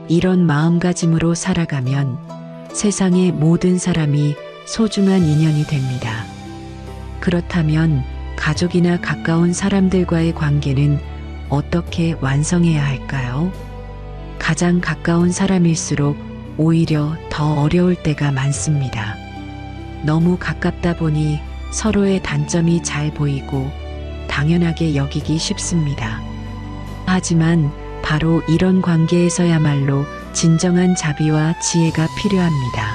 이런 마음가짐으로 살아가면 세상의 모든 사람이 소중한 인연이 됩니다. 그렇다면 가족이나 가까운 사람들과의 관계는 어떻게 완성해야 할까요? 가장 가까운 사람일수록 오히려 더 어려울 때가 많습니다. 너무 가깝다 보니 서로의 단점이 잘 보이고 당연하게 여기기 쉽습니다. 하지만 바로 이런 관계에서야말로 진정한 자비와 지혜가 필요합니다.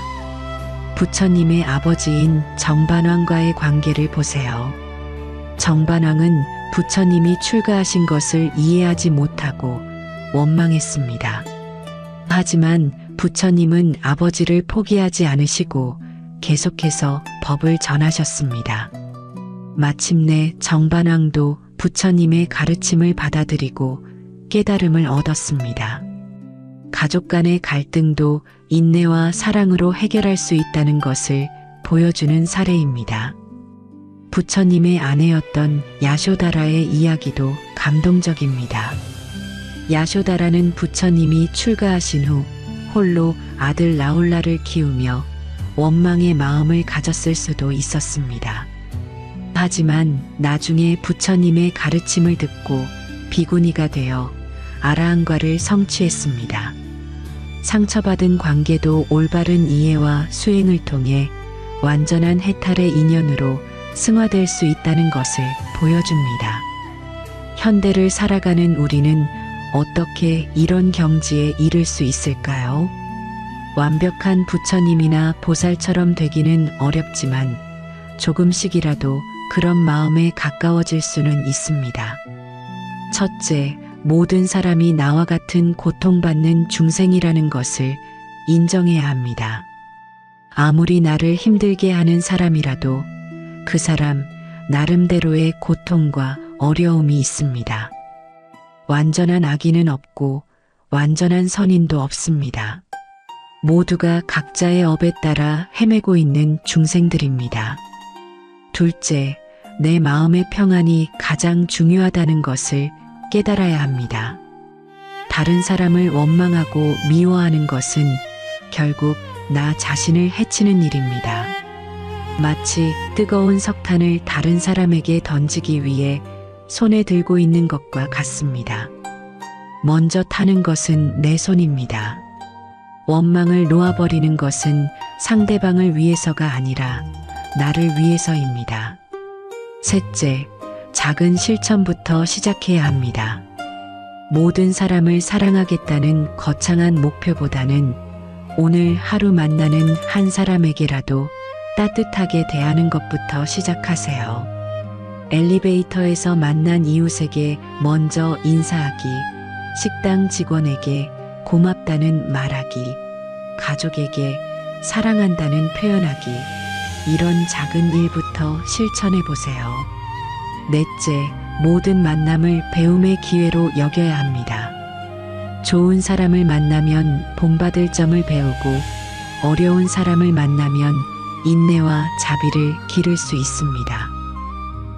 부처님의 아버지인 정반왕과의 관계를 보세요. 정반왕은 부처님이 출가하신 것을 이해하지 못하고 원망했습니다. 하지만 부처님은 아버지를 포기하지 않으시고 계속해서 법을 전하셨습니다. 마침내 정반왕도 부처님의 가르침을 받아들이고 깨달음을 얻었습니다. 가족 간의 갈등도 인내와 사랑으로 해결할 수 있다는 것을 보여주는 사례입니다. 부처님의 아내였던 야쇼다라의 이야기도 감동적입니다. 야쇼다라는 부처님이 출가하신 후 홀로 아들 라울라를 키우며 원망의 마음을 가졌을 수도 있었습니다. 하지만 나중에 부처님의 가르침을 듣고 비구니가 되어 아라한과를 성취했습니다. 상처받은 관계도 올바른 이해와 수행을 통해 완전한 해탈의 인연으로 승화될 수 있다는 것을 보여줍니다. 현대를 살아가는 우리는 어떻게 이런 경지에 이를 수 있을까요? 완벽한 부처님이나 보살처럼 되기는 어렵지만 조금씩이라도 그런 마음에 가까워질 수는 있습니다. 첫째, 모든 사람이 나와 같은 고통받는 중생이라는 것을 인정해야 합니다. 아무리 나를 힘들게 하는 사람이라도 그 사람 나름대로의 고통과 어려움이 있습니다. 완전한 악인은 없고 완전한 선인도 없습니다. 모두가 각자의 업에 따라 헤매고 있는 중생들입니다. 둘째, 내 마음의 평안이 가장 중요하다는 것을 깨달아야 합니다. 다른 사람을 원망하고 미워하는 것은 결국 나 자신을 해치는 일입니다. 마치 뜨거운 석탄을 다른 사람에게 던지기 위해 손에 들고 있는 것과 같습니다. 먼저 타는 것은 내 손입니다. 원망을 놓아버리는 것은 상대방을 위해서가 아니라 나를 위해서입니다. 셋째, 작은 실천부터 시작해야 합니다. 모든 사람을 사랑하겠다는 거창한 목표보다는 오늘 하루 만나는 한 사람에게라도 따뜻하게 대하는 것부터 시작하세요. 엘리베이터에서 만난 이웃에게 먼저 인사하기, 식당 직원에게 고맙다는 말하기, 가족에게 사랑한다는 표현하기, 이런 작은 일부터 실천해 보세요. 넷째, 모든 만남을 배움의 기회로 여겨야 합니다. 좋은 사람을 만나면 본받을 점을 배우고 어려운 사람을 만나면 인내와 자비를 기를 수 있습니다.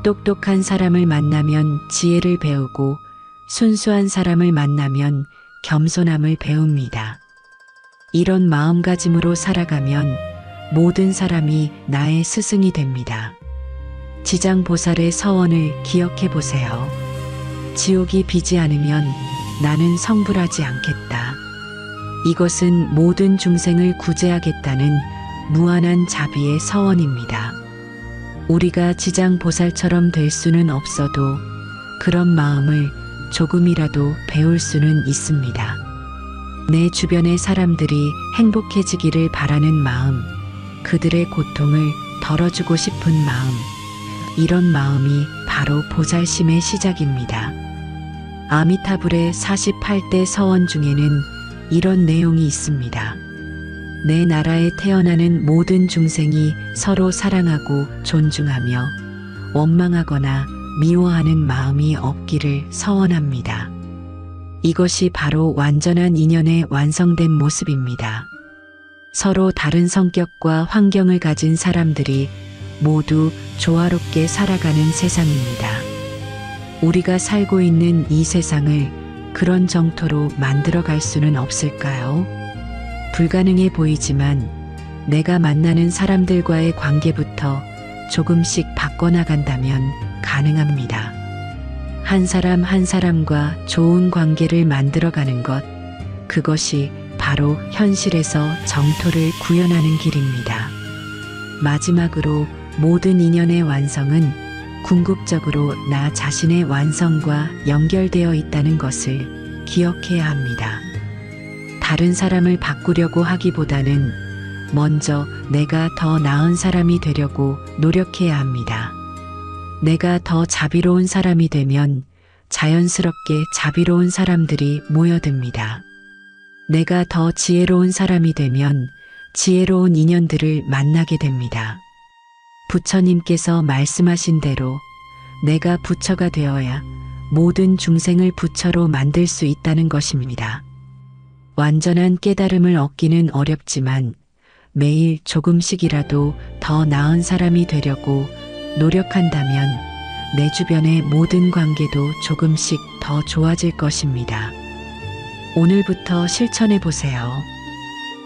똑똑한 사람을 만나면 지혜를 배우고 순수한 사람을 만나면 겸손함을 배웁니다. 이런 마음가짐으로 살아가면 모든 사람이 나의 스승이 됩니다. 지장보살의 서원을 기억해 보세요. 지옥이 비지 않으면 나는 성불하지 않겠다. 이것은 모든 중생을 구제하겠다는 무한한 자비의 서원입니다. 우리가 지장보살처럼 될 수는 없어도 그런 마음을 조금이라도 배울 수는 있습니다. 내 주변의 사람들이 행복해지기를 바라는 마음, 그들의 고통을 덜어주고 싶은 마음, 이런 마음이 바로 보살심의 시작입니다. 아미타불의 48대 서원 중에는 이런 내용이 있습니다. 내 나라에 태어나는 모든 중생이 서로 사랑하고 존중하며 원망하거나 미워하는 마음이 없기를 서원합니다. 이것이 바로 완전한 인연의 완성된 모습입니다. 서로 다른 성격과 환경을 가진 사람들이 모두 조화롭게 살아가는 세상입니다. 우리가 살고 있는 이 세상을 그런 정토로 만들어 갈 수는 없을까요? 불가능해 보이지만 내가 만나는 사람들과의 관계부터 조금씩 바꿔나간다면 가능합니다. 한 사람 한 사람과 좋은 관계를 만들어가는 것, 그것이 바로 현실에서 정토를 구현하는 길입니다. 마지막으로 모든 인연의 완성은 궁극적으로 나 자신의 완성과 연결되어 있다는 것을 기억해야 합니다. 다른 사람을 바꾸려고 하기보다는 먼저 내가 더 나은 사람이 되려고 노력해야 합니다. 내가 더 자비로운 사람이 되면 자연스럽게 자비로운 사람들이 모여듭니다. 내가 더 지혜로운 사람이 되면 지혜로운 인연들을 만나게 됩니다. 부처님께서 말씀하신 대로 내가 부처가 되어야 모든 중생을 부처로 만들 수 있다는 것입니다. 완전한 깨달음을 얻기는 어렵지만 매일 조금씩이라도 더 나은 사람이 되려고 노력한다면 내 주변의 모든 관계도 조금씩 더 좋아질 것입니다. 오늘부터 실천해 보세요.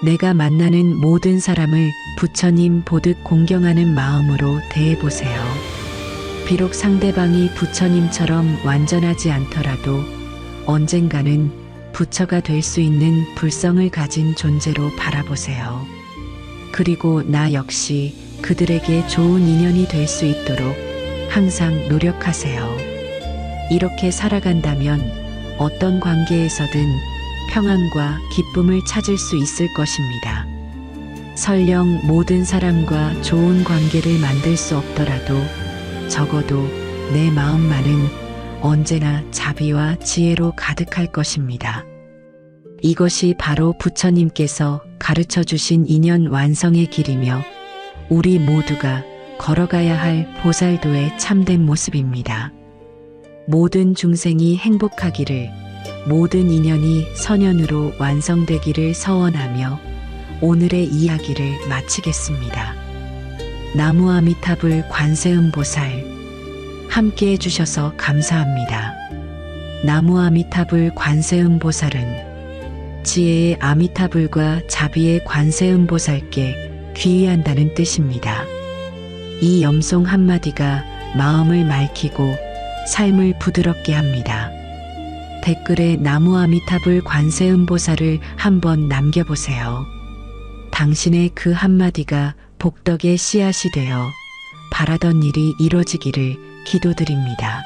내가 만나는 모든 사람을 부처님 보듯 공경하는 마음으로 대해 보세요. 비록 상대방이 부처님처럼 완전하지 않더라도 언젠가는 부처가 될 수 있는 불성을 가진 존재로 바라보세요. 그리고 나 역시 그들에게 좋은 인연이 될 수 있도록 항상 노력하세요. 이렇게 살아간다면 어떤 관계에서든 평안과 기쁨을 찾을 수 있을 것입니다. 설령 모든 사람과 좋은 관계를 만들 수 없더라도 적어도 내 마음만은 언제나 자비와 지혜로 가득할 것입니다. 이것이 바로 부처님께서 가르쳐 주신 인연 완성의 길이며 우리 모두가 걸어가야 할 보살도의 참된 모습입니다. 모든 중생이 행복하기를, 모든 인연이 선연으로 완성되기를 서원하며 오늘의 이야기를 마치겠습니다. 나무 아미타불 관세음보살 함께 해주셔서 감사합니다. 나무 아미타불 관세음보살은 지혜의 아미타불과 자비의 관세음보살께 귀의한다는 뜻입니다. 이 염송 한마디가 마음을 맑히고 삶을 부드럽게 합니다. 댓글에 나무 아미타불 관세음보살을 한번 남겨보세요. 당신의 그 한마디가 복덕의 씨앗이 되어 바라던 일이 이루어지기를 기도드립니다.